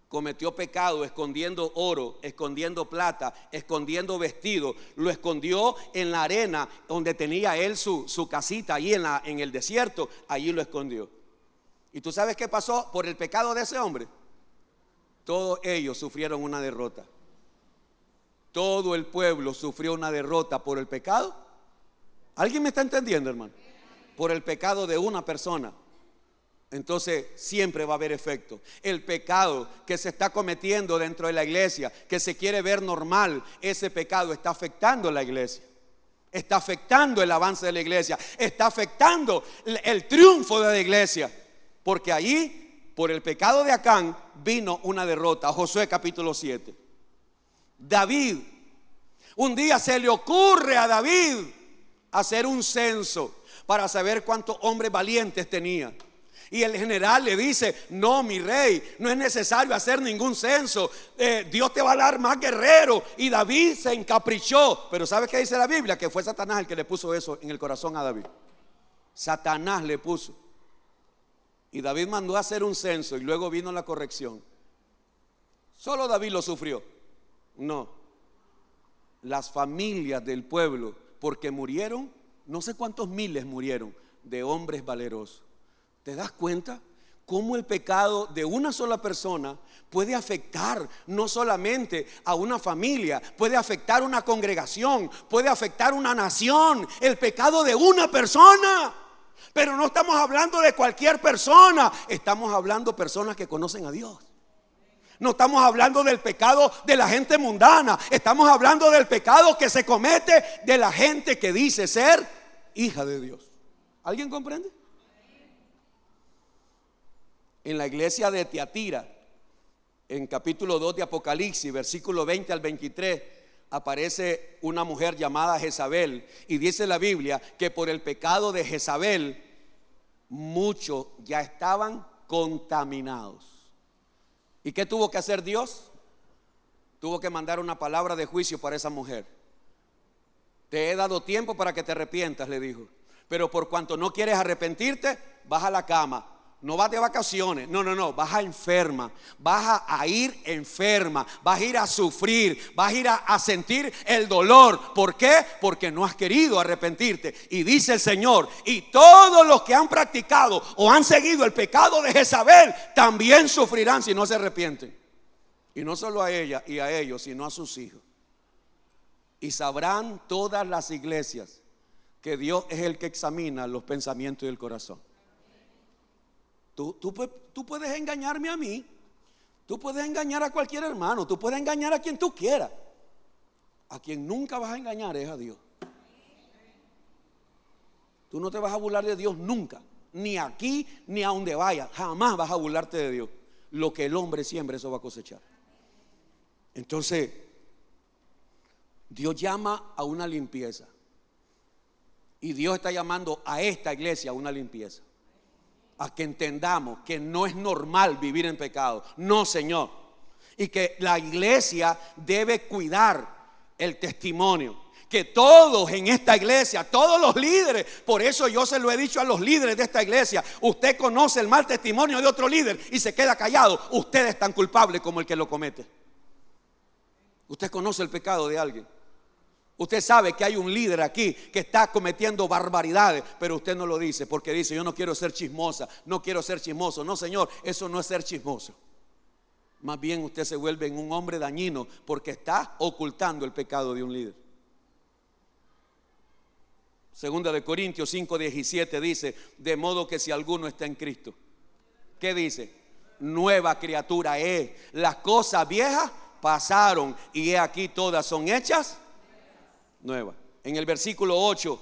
cometió pecado escondiendo oro, escondiendo plata, escondiendo vestido. Lo escondió en la arena donde tenía él su casita, allí en el desierto. Allí lo escondió. ¿Y tú sabes qué pasó por el pecado de ese hombre? Todos ellos sufrieron una derrota. Todo el pueblo sufrió una derrota por el pecado. ¿Alguien me está entendiendo, hermano? Por el pecado de una persona. Entonces siempre va a haber efecto. El pecado que se está cometiendo dentro de la iglesia, que se quiere ver normal, ese pecado está afectando a la iglesia, está afectando el avance de la iglesia, está afectando el triunfo de la iglesia. Porque allí, por el pecado de Acán, vino una derrota. Josué capítulo 7. David, un día se le ocurre a David hacer un censo para saber cuántos hombres valientes tenía. Y el general le dice: no, mi rey, no es necesario hacer ningún censo, Dios te va a dar más guerreros. Y David se encaprichó. Pero ¿sabes qué dice la Biblia? Que fue Satanás el que le puso eso en el corazón a David. Satanás le puso. Y David mandó a hacer un censo y luego vino la corrección. ¿Solo David lo sufrió? No. Las familias del pueblo, porque murieron, no sé cuántos miles murieron de hombres valerosos. ¿Te das cuenta cómo el pecado de una sola persona puede afectar no solamente a una familia, puede afectar una congregación, puede afectar una nación? El pecado de una persona. Pero no estamos hablando de cualquier persona, estamos hablando de personas que conocen a Dios. No estamos hablando del pecado de la gente mundana, estamos hablando del pecado que se comete de la gente que dice ser hija de Dios. ¿Alguien comprende? En la iglesia de Tiatira, en capítulo 2 de Apocalipsis, versículo 20 al 23, aparece una mujer llamada Jezabel. Y dice la Biblia que por el pecado de Jezabel muchos ya estaban contaminados. ¿Y qué tuvo que hacer Dios? Tuvo que mandar una palabra de juicio para esa mujer. Te he dado tiempo para que te arrepientas, le dijo. Pero por cuanto no quieres arrepentirte, vas a la cama. No vas de vacaciones, no, vas a enferma, vas a ir enferma, vas a ir a sufrir, vas a ir a sentir el dolor. ¿Por qué? Porque no has querido arrepentirte. Y dice el Señor: y todos los que han practicado o han seguido el pecado de Jezabel también sufrirán si no se arrepienten. Y no solo a ella y a ellos, sino a sus hijos. Y sabrán todas las iglesias que Dios es el que examina los pensamientos y el corazón. Tú puedes engañarme a mí, tú puedes engañar a cualquier hermano, tú puedes engañar a quien tú quieras. A quien nunca vas a engañar es a Dios. Tú no te vas a burlar de Dios nunca. Ni aquí, ni a donde vaya. Jamás vas a burlarte de Dios. Lo que el hombre siembra, eso va a cosechar. Entonces, Dios llama a una limpieza. Y Dios está llamando a esta iglesia a una limpieza. A que entendamos que no es normal vivir en pecado. No, Señor. Y que la iglesia debe cuidar el testimonio. Que todos en esta iglesia, todos los líderes, por eso yo se lo he dicho a los líderes de esta iglesia: usted conoce el mal testimonio de otro líder y se queda callado, usted es tan culpable como el que lo comete. Usted conoce el pecado de alguien. Usted sabe que hay un líder aquí que está cometiendo barbaridades, pero usted no lo dice porque dice: yo no quiero ser chismosa, no quiero ser chismoso. No, Señor, eso no es ser chismoso. Más bien usted se vuelve en un hombre dañino porque está ocultando el pecado de un líder. Segunda de Corintios 5:17 dice: de modo que si alguno está en Cristo, ¿qué dice? Nueva criatura es. Las cosas viejas pasaron y he aquí todas son hechas nuevas. En el versículo 8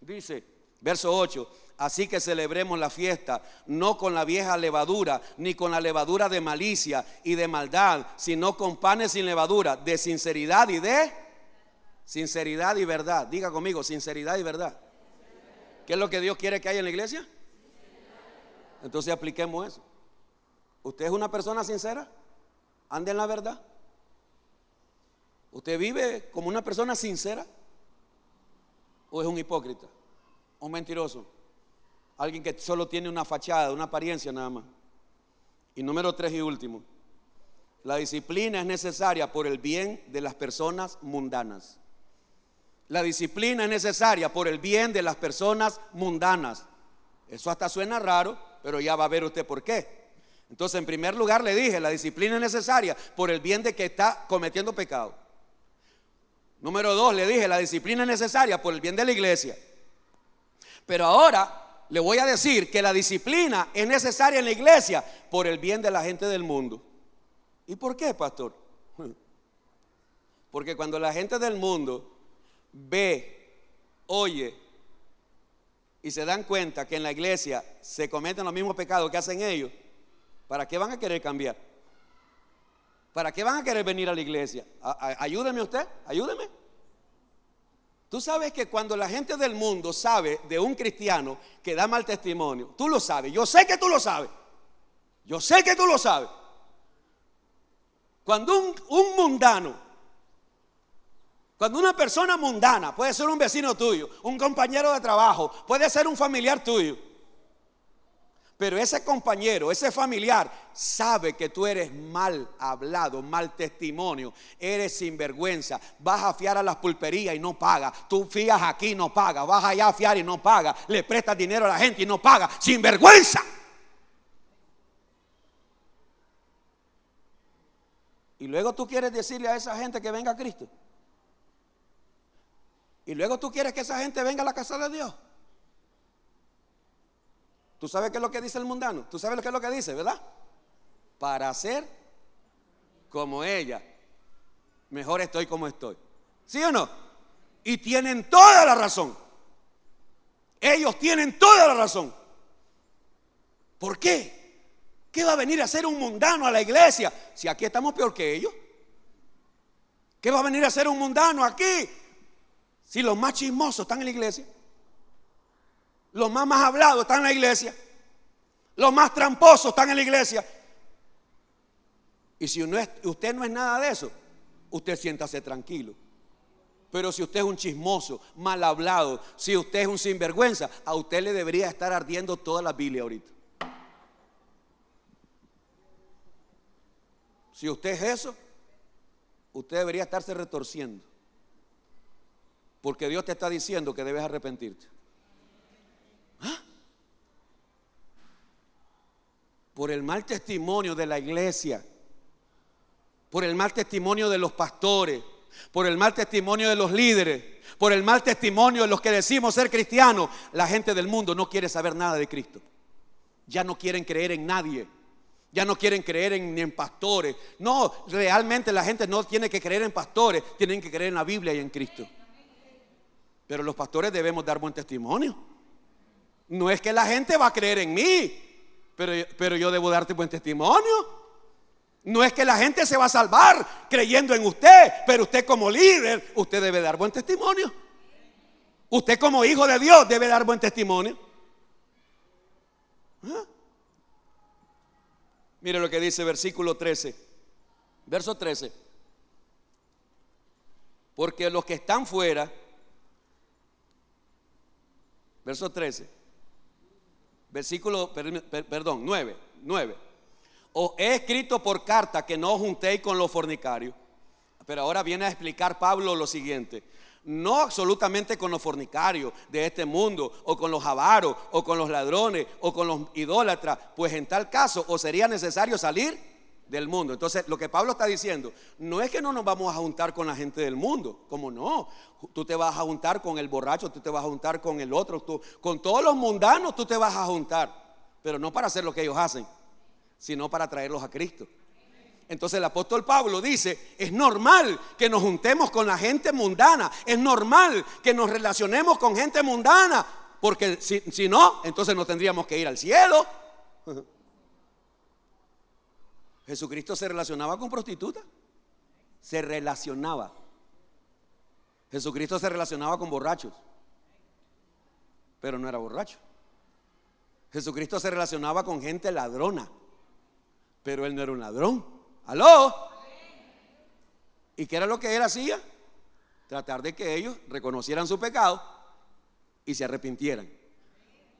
dice, verso 8: así que celebremos la fiesta, no con la vieja levadura, ni con la levadura de malicia y de maldad, sino con panes sin levadura, de sinceridad y verdad. Diga conmigo: sinceridad y verdad. ¿Qué es lo que Dios quiere que haya en la iglesia? Entonces apliquemos eso. ¿Usted es una persona sincera? ¿Anda en la verdad? ¿Usted vive como una persona sincera? ¿O es un hipócrita? ¿Un mentiroso? Alguien que solo tiene una fachada, una apariencia nada más. Y número 3 y último: la disciplina es necesaria por el bien de las personas mundanas. La disciplina es necesaria por el bien de las personas mundanas. Eso hasta suena raro, pero ya va a ver usted por qué. Entonces, en primer lugar le dije: la disciplina es necesaria por el bien de que está cometiendo pecado. Número 2, le dije: la disciplina es necesaria por el bien de la iglesia. Pero ahora le voy a decir que la disciplina es necesaria en la iglesia por el bien de la gente del mundo. ¿Y por qué, pastor? Porque cuando la gente del mundo ve, oye y se dan cuenta que en la iglesia se cometen los mismos pecados que hacen ellos, ¿para qué van a querer cambiar? ¿Para qué van a querer venir a la iglesia? Ayúdeme usted, ayúdeme. Tú sabes que cuando la gente del mundo sabe de un cristiano que da mal testimonio, tú lo sabes, yo sé que tú lo sabes, yo sé que tú lo sabes. Cuando un mundano, cuando una persona mundana, puede ser un vecino tuyo, un compañero de trabajo, puede ser un familiar tuyo, pero ese compañero, ese familiar sabe que tú eres mal hablado, mal testimonio, eres sinvergüenza, vas a fiar a las pulperías y no pagas, tú fías aquí y no pagas, vas allá a fiar y no pagas, le prestas dinero a la gente y no pagas, sinvergüenza. Y luego tú quieres decirle a esa gente que venga a Cristo. Y luego tú quieres que esa gente venga a la casa de Dios. ¿Tú sabes qué es lo que dice el mundano? ¿Tú sabes qué es lo que dice, verdad? Para ser como ella, mejor estoy como estoy. ¿Sí o no? Y tienen toda la razón. Ellos tienen toda la razón. ¿Por qué? ¿Qué va a venir a hacer un mundano a la iglesia si aquí estamos peor que ellos? ¿Qué va a venir a hacer un mundano aquí si los más chismosos están en la iglesia? Los más hablados están en la iglesia. Los más tramposos están en la iglesia. Y si usted no es nada de eso, usted siéntase tranquilo. Pero si usted es un chismoso, mal hablado, si usted es un sinvergüenza, a usted le debería estar ardiendo toda la Biblia ahorita. Si usted es eso, usted debería estarse retorciendo. Porque Dios te está diciendo que debes arrepentirte. ¿Ah? Por el mal testimonio de la iglesia, por el mal testimonio de los pastores, por el mal testimonio de los líderes, por el mal testimonio de los que decimos ser cristianos, la gente del mundo no quiere saber nada de Cristo. Ya no quieren creer en nadie. Ya no quieren creer ni en pastores. No, realmente la gente no tiene que creer en pastores, tienen que creer en la Biblia y en Cristo. Pero los pastores debemos dar buen testimonio. No es que la gente va a creer en mí, pero yo debo darte buen testimonio. No es que la gente se va a salvar creyendo en usted, pero usted como líder, usted debe dar buen testimonio. Usted como hijo de Dios debe dar buen testimonio. ¿Ah? Mire lo que dice versículo 13, verso 13. Porque los que están fuera, verso 13, versículo, perdón, 9. Os he escrito por carta que no os juntéis con los fornicarios. Pero ahora viene a explicar Pablo lo siguiente: no absolutamente con los fornicarios de este mundo, o con los avaros, o con los ladrones, o con los idólatras, pues en tal caso os sería necesario salir del mundo. Entonces lo que Pablo está diciendo no es que no nos vamos a juntar con la gente del mundo. ¿Cómo no? Tú te vas a juntar con el borracho, tú te vas a juntar con el otro, con todos los mundanos tú te vas a juntar, pero no para hacer lo que ellos hacen, sino para traerlos a Cristo. Entonces el apóstol Pablo dice: es normal que nos juntemos con la gente mundana, es normal que nos relacionemos con gente mundana, porque si no, entonces no tendríamos que ir al cielo. Jesucristo se relacionaba con prostitutas, se relacionaba. Jesucristo se relacionaba con borrachos, pero no era borracho. Jesucristo se relacionaba con gente ladrona, pero él no era un ladrón. ¿Aló? ¿Y qué era lo que él hacía? Tratar de que ellos reconocieran su pecado y se arrepintieran.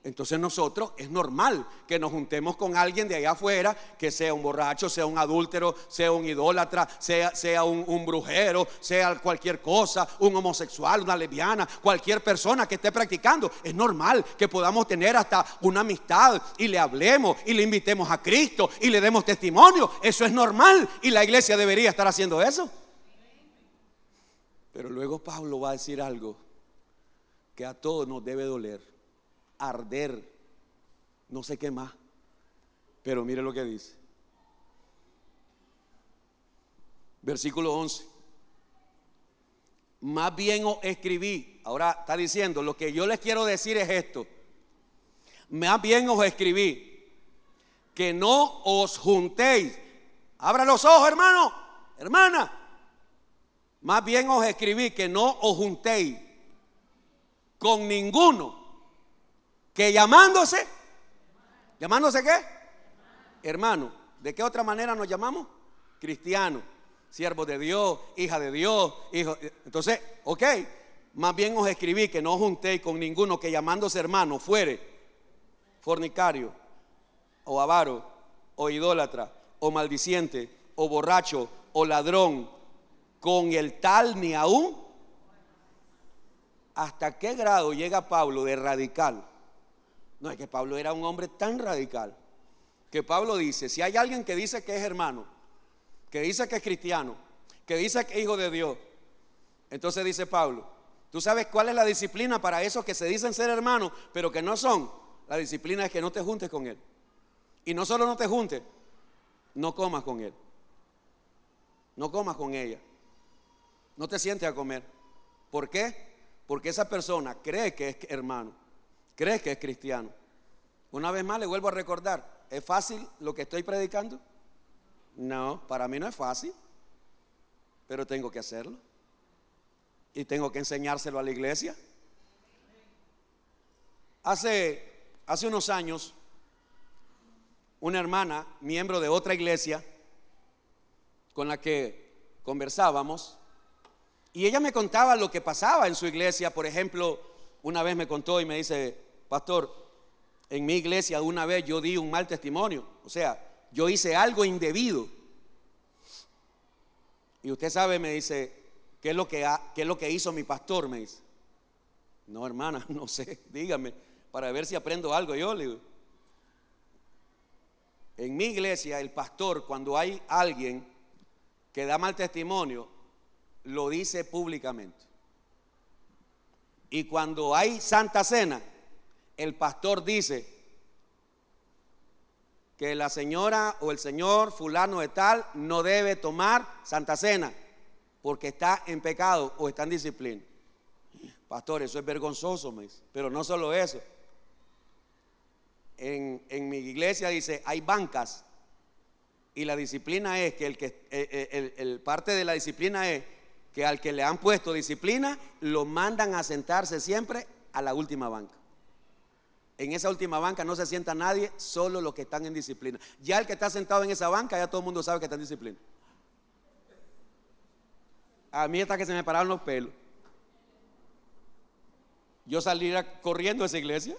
Entonces nosotros, es normal que nos juntemos con alguien de allá afuera, que sea un borracho, sea un adúltero, sea un idólatra, sea un brujero, sea cualquier cosa, un homosexual, una lesbiana, cualquier persona que esté practicando. Es normal que podamos tener hasta una amistad y le hablemos y le invitemos a Cristo y le demos testimonio. Eso es normal y la iglesia debería estar haciendo eso. Pero luego Pablo va a decir algo que a todos nos debe doler, arder, no sé qué más. Pero mire lo que dice, versículo 11: más bien os escribí. Ahora está diciendo: lo que yo les quiero decir es esto. Más bien os escribí que no os juntéis. Abra los ojos, hermano, hermana. Más bien os escribí que no os juntéis con ninguno que llamándose ¿qué? Hermano. ¿De qué otra manera nos llamamos? Cristianos, siervos de Dios, hija de Dios, hijo. Entonces, ok, más bien os escribí que no os juntéis con ninguno que llamándose hermano fuere fornicario, o avaro, o idólatra, o maldiciente, o borracho, o ladrón, con el tal ni aún. ¿Hasta qué grado llega Pablo de radical? No, es que Pablo era un hombre tan radical que Pablo dice: si hay alguien que dice que es hermano, que dice que es cristiano, que dice que es hijo de Dios, entonces dice Pablo: ¿tú sabes cuál es la disciplina para esos que se dicen ser hermanos pero que no son? La disciplina es que no te juntes con él. Y no solo no te juntes, no comas con él, no comas con ella, no te sientes a comer. ¿Por qué? Porque esa persona cree que es hermano, cree que es cristiano. Una vez más le vuelvo a recordar: ¿es fácil lo que estoy predicando? No, para mí no es fácil, pero tengo que hacerlo y tengo que enseñárselo a la iglesia. Hace unos años, una hermana, miembro de otra iglesia con la que conversábamos, y ella me contaba lo que pasaba en su iglesia. Por ejemplo, una vez me contó y me dice: pastor, en mi iglesia una vez yo di un mal testimonio, o sea, yo hice algo indebido. Y usted sabe, me dice, ¿qué es lo que hizo mi pastor? Me dice. No, hermana, no sé, dígame, para ver si aprendo algo. Yo le digo: en mi iglesia el pastor, cuando hay alguien que da mal testimonio, lo dice públicamente. Y cuando hay Santa Cena, el pastor dice que la señora o el señor fulano de tal no debe tomar Santa Cena porque está en pecado o está en disciplina. Pastor, eso es vergonzoso, me dice. Pero no solo eso, en mi iglesia dice, hay bancas. Y la disciplina es que el parte de la disciplina es que al que le han puesto disciplina, lo mandan a sentarse siempre a la última banca. En esa última banca no se sienta nadie, solo los que están en disciplina. Ya el que está sentado en esa banca, ya todo el mundo sabe que está en disciplina. A mí hasta que se me pararon los pelos. Yo saliera corriendo de esa iglesia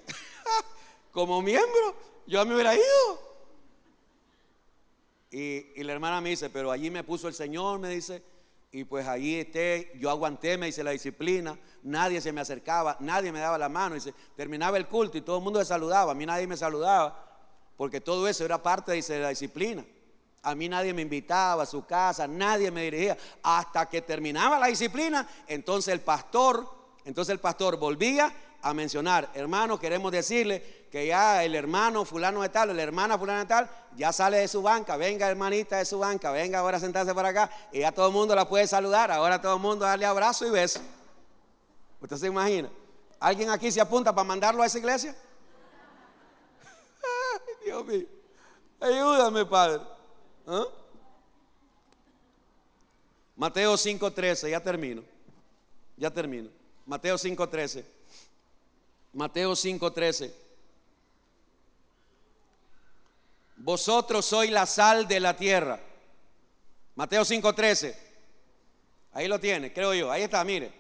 como miembro, yo me hubiera ido. Y la hermana me dice, pero allí me puso el Señor, me dice, y pues allí yo aguanté, me dice, la disciplina, nadie se me acercaba, nadie me daba la mano, dice, terminaba el culto y todo el mundo me saludaba, a mí nadie me saludaba, porque todo eso era parte, dice, de la disciplina. A mí nadie me invitaba a su casa, nadie me dirigía, hasta que terminaba la disciplina, entonces el pastor volvía a mencionar, hermano, queremos decirle que ya el hermano fulano de tal, o la hermana fulana de tal, ya sale de su banca, venga hermanita de su banca, venga ahora a sentarse por acá, y ya todo el mundo la puede saludar, ahora todo el mundo darle abrazo y beso. ¿Usted se imagina? ¿Alguien aquí se apunta para mandarlo a esa iglesia? Ay, Dios mío, ayúdame, Padre. ¿Ah? Mateo 5:13, ya termino. Mateo 5:13. Mateo 5:13. Vosotros sois la sal de la tierra. Mateo 5:13. Ahí lo tiene, creo yo. Ahí está, mire.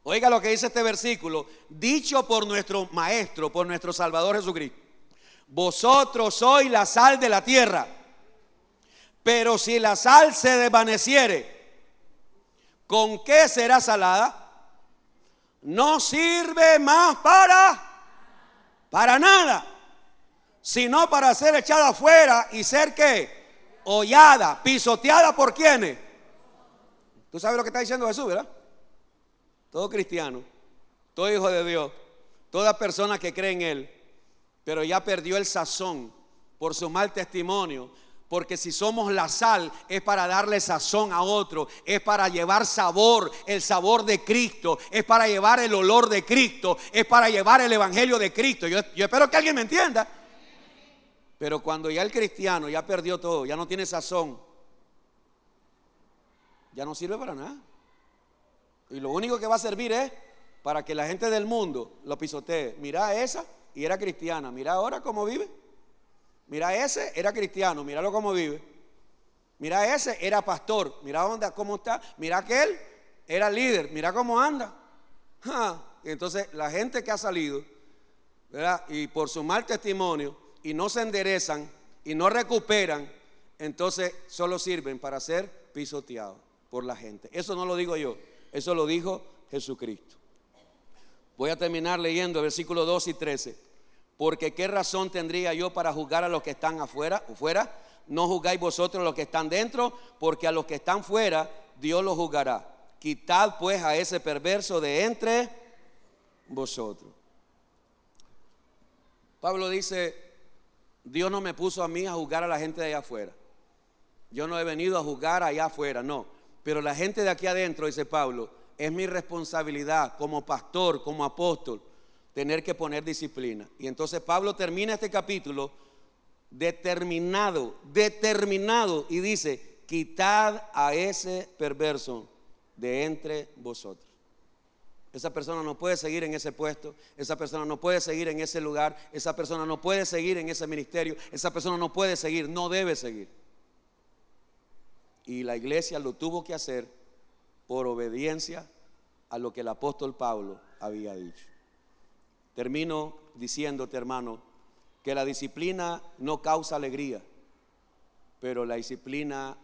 Oiga lo que dice este versículo, dicho por nuestro Maestro, por nuestro Salvador Jesucristo. Vosotros sois la sal de la tierra. Pero si la sal se desvaneciere, ¿con qué será salada? No sirve más para nada, sino para ser echada afuera y ser ¿qué? Hollada, pisoteada por ¿quiénes? Tú sabes lo que está diciendo Jesús, ¿verdad? Todo cristiano, todo hijo de Dios, toda persona que cree en Él, pero ya perdió el sazón por su mal testimonio. Porque si somos la sal es para darle sazón a otro, es para llevar sabor, el sabor de Cristo, es para llevar el olor de Cristo, es para llevar el evangelio de Cristo. Yo espero que alguien me entienda. Pero cuando ya el cristiano ya perdió todo, ya no tiene sazón, ya no sirve para nada. Y lo único que va a servir es para que la gente del mundo lo pisotee. Mira a esa y era cristiana, mira ahora cómo vive. Mira ese era cristiano, míralo cómo vive. Mira ese era pastor, mira dónde, cómo está. Mira aquel era líder, mira cómo anda. Entonces la gente que ha salido, ¿verdad? Y por su mal testimonio y no se enderezan y no recuperan, entonces solo sirven para ser pisoteados por la gente. Eso no lo digo yo, eso lo dijo Jesucristo. Voy a terminar leyendo versículos 2 y 13. Porque qué razón tendría yo para juzgar a los que están afuera, no juzgáis vosotros a los que están dentro, porque a los que están fuera Dios los juzgará. Quitad pues a ese perverso de entre vosotros. Pablo dice, Dios no me puso a mí a juzgar a la gente de allá afuera. Yo no he venido a juzgar allá afuera, no. Pero la gente de aquí adentro, dice Pablo, es mi responsabilidad como pastor, como apóstol, tener que poner disciplina. Y entonces Pablo termina este capítulo determinado y dice, quitad a ese perverso de entre vosotros. Esa persona no puede seguir en ese puesto, esa persona no puede seguir en ese lugar, esa persona no puede seguir en ese ministerio, esa persona no puede seguir, no debe seguir. Y la iglesia lo tuvo que hacer por obediencia a lo que el apóstol Pablo había dicho. Termino diciéndote, hermano, que la disciplina no causa alegría, pero la disciplina,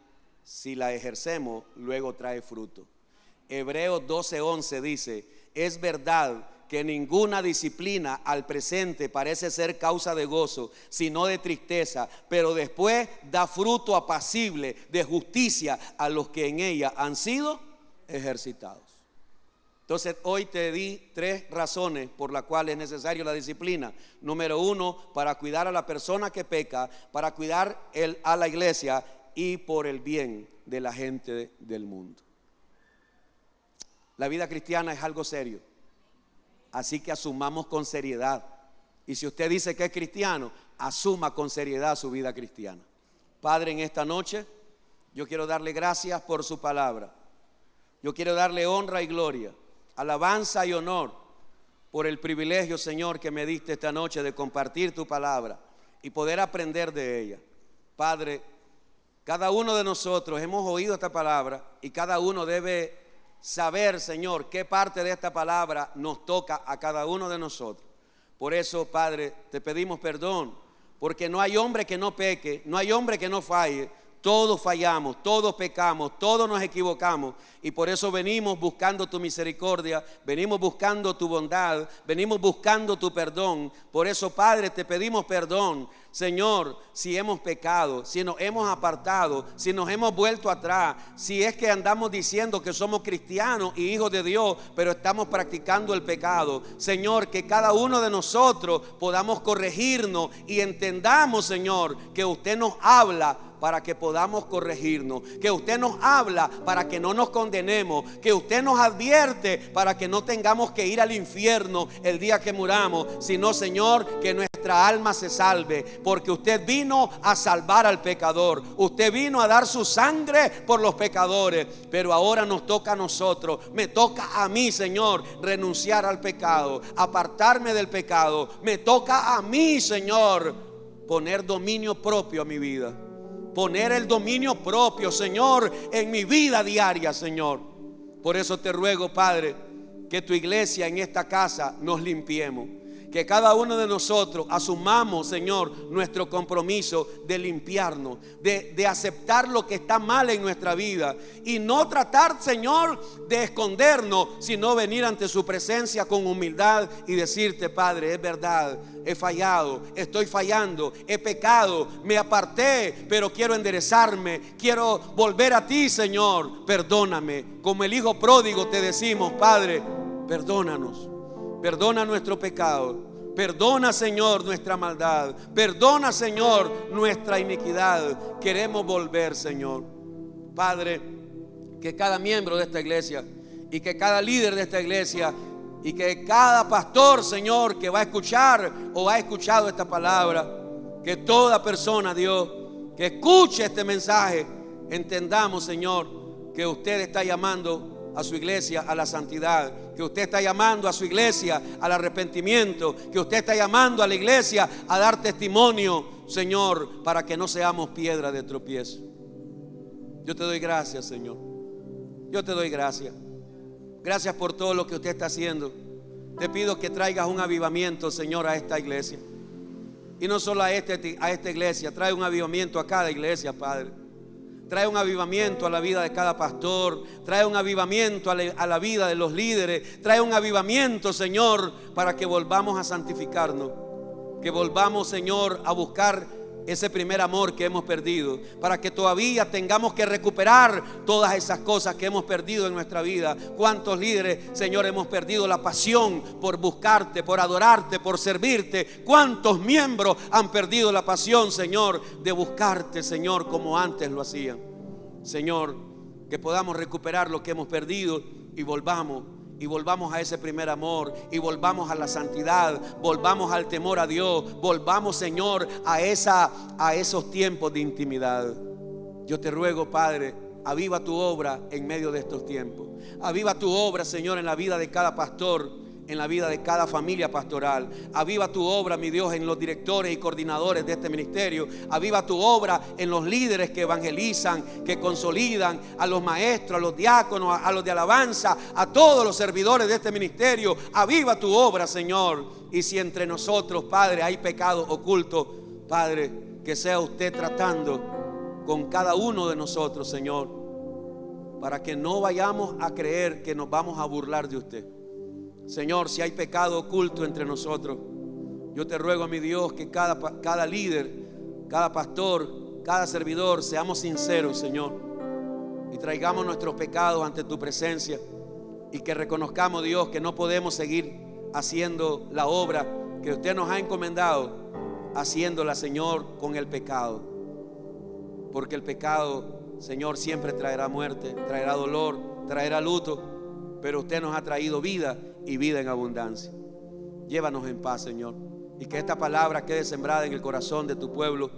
si la ejercemos, luego trae fruto. Hebreos 12:11 dice, es verdad que ninguna disciplina al presente parece ser causa de gozo, sino de tristeza, pero después da fruto apacible de justicia a los que en ella han sido ejercitados. Entonces hoy te di 3 razones por las cuales es necesario la disciplina. Número 1, para cuidar a la persona que peca, para cuidar a la iglesia y por el bien de la gente del mundo. La vida cristiana es algo serio, así que asumamos con seriedad Y si usted dice que es cristiano, asuma con seriedad su vida cristiana. Padre, en esta noche yo quiero darle gracias por su palabra. Yo quiero darle honra y gloria, alabanza y honor por el privilegio, Señor, que me diste esta noche de compartir tu palabra y poder aprender de ella. Padre, cada uno de nosotros hemos oído esta palabra y cada uno debe saber, Señor, qué parte de esta palabra nos toca a cada uno de nosotros. Por eso, Padre, te pedimos perdón, porque no hay hombre que no peque, no hay hombre que no falle. Todos fallamos, todos pecamos, todos nos equivocamos, y por eso venimos buscando tu misericordia, venimos buscando tu bondad, venimos buscando tu perdón. Por eso, Padre, te pedimos perdón, Señor, si hemos pecado, si nos hemos apartado, si nos hemos vuelto atrás, si es que andamos diciendo que somos cristianos y hijos de Dios, pero estamos practicando el pecado. Señor, que cada uno de nosotros podamos corregirnos y entendamos, Señor, que usted nos habla para que podamos corregirnos, que usted nos habla para que no nos condenemos, que usted nos advierte para que no tengamos que ir al infierno el día que muramos, sino, Señor, que nuestra alma se salve, porque usted vino a salvar al pecador, usted vino a dar su sangre por los pecadores, pero ahora nos toca a nosotros, me toca a mí, Señor, renunciar al pecado, apartarme del pecado, me toca a mí, Señor, poner dominio propio a mi vida. Poner el dominio propio, Señor, en mi vida diaria, Señor. Por eso te ruego, Padre, que tu iglesia en esta casa nos limpiemos. Que cada uno de nosotros asumamos, Señor, nuestro compromiso de limpiarnos, de aceptar lo que está mal en nuestra vida y no tratar, Señor, de escondernos, sino venir ante su presencia con humildad y decirte: Padre, es verdad, he fallado, estoy fallando, he pecado, me aparté, pero quiero enderezarme, quiero volver a ti, Señor, perdóname. Como el hijo pródigo te decimos: Padre, perdónanos. Perdona nuestro pecado, perdona, Señor, nuestra maldad, perdona, Señor, nuestra iniquidad. Queremos volver, Señor. Padre, que cada miembro de esta iglesia y que cada líder de esta iglesia y que cada pastor, Señor, que va a escuchar o ha escuchado esta palabra, que toda persona, Dios, que escuche este mensaje, entendamos, Señor, que usted está llamando a su iglesia a la santidad, que usted está llamando a su iglesia al arrepentimiento, que usted está llamando a la iglesia a dar testimonio, Señor, para que no seamos piedra de tropiezo. Yo te doy gracias, Señor. Yo te doy gracias. Gracias por todo lo que usted está haciendo. Te pido que traigas un avivamiento, Señor, a esta iglesia. Y no solo a esta iglesia, trae un avivamiento a cada iglesia, Padre. Trae un avivamiento a la vida de cada pastor. Trae un avivamiento a la vida de los líderes. Trae un avivamiento, Señor, para que volvamos a santificarnos. Que volvamos, Señor, a buscar ese primer amor que hemos perdido. Para que todavía tengamos que recuperar todas esas cosas que hemos perdido en nuestra vida. ¿Cuántos líderes, Señor, hemos perdido la pasión por buscarte, por adorarte, por servirte? ¿Cuántos miembros han perdido la pasión, Señor, de buscarte, Señor, como antes lo hacían? Señor, que podamos recuperar lo que hemos perdido y volvamos a ese primer amor, y volvamos a la santidad, volvamos al temor a Dios, volvamos, Señor, a esos tiempos de intimidad. Yo te ruego, Padre, aviva tu obra en medio de estos tiempos. Aviva tu obra, Señor, en la vida de cada pastor, en la vida de cada familia pastoral. Aviva tu obra, mi Dios, en los directores y coordinadores de este ministerio. Aviva tu obra en los líderes que evangelizan, que consolidan, a los maestros, a los diáconos, a los de alabanza, a todos los servidores de este ministerio. Aviva tu obra, Señor. Y si entre nosotros, Padre, hay pecado oculto, Padre, que sea usted tratando con cada uno de nosotros, Señor, para que no vayamos a creer que nos vamos a burlar de usted. Señor, si hay pecado oculto entre nosotros, yo te ruego, mi Dios, que cada líder, cada pastor, cada servidor, seamos sinceros, Señor, y traigamos nuestros pecados ante tu presencia, y que reconozcamos, Dios, que no podemos seguir haciendo la obra que usted nos ha encomendado, haciéndola, Señor, con el pecado, porque el pecado, Señor, siempre traerá muerte, traerá dolor, traerá luto, pero usted nos ha traído vida y vida en abundancia. Llévanos en paz, Señor, y que esta palabra quede sembrada en el corazón de tu pueblo,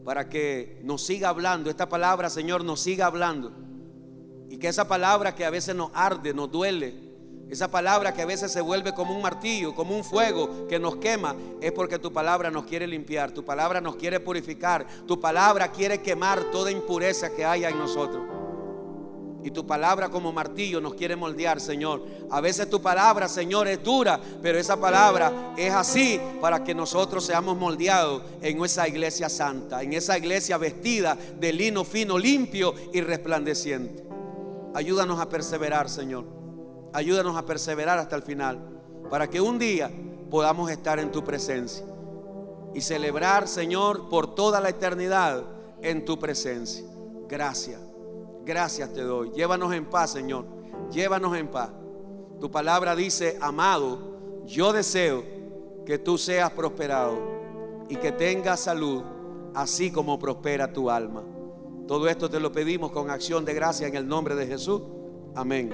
para que nos siga hablando. Esta palabra, Señor, nos siga hablando, y que esa palabra que a veces nos arde, nos duele, esa palabra que a veces se vuelve como un martillo, como un fuego que nos quema, es porque tu palabra nos quiere limpiar, tu palabra nos quiere purificar, tu palabra quiere quemar toda impureza que haya en nosotros. Y tu palabra como martillo nos quiere moldear, Señor. A veces tu palabra, Señor, es dura, pero esa palabra es así para que nosotros seamos moldeados en esa iglesia santa, en esa iglesia vestida de lino fino, limpio y resplandeciente. Ayúdanos a perseverar, Señor. Ayúdanos a perseverar hasta el final, para que un día podamos estar en tu presencia y celebrar, Señor, por toda la eternidad en tu presencia. Gracias, gracias te doy. Llévanos en paz, Señor, llévanos en paz. Tu palabra dice: amado, yo deseo que tú seas prosperado y que tengas salud, así como prospera tu alma. Todo esto te lo pedimos con acción de gracia en el nombre de Jesús. Amén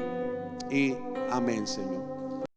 y amén, Señor.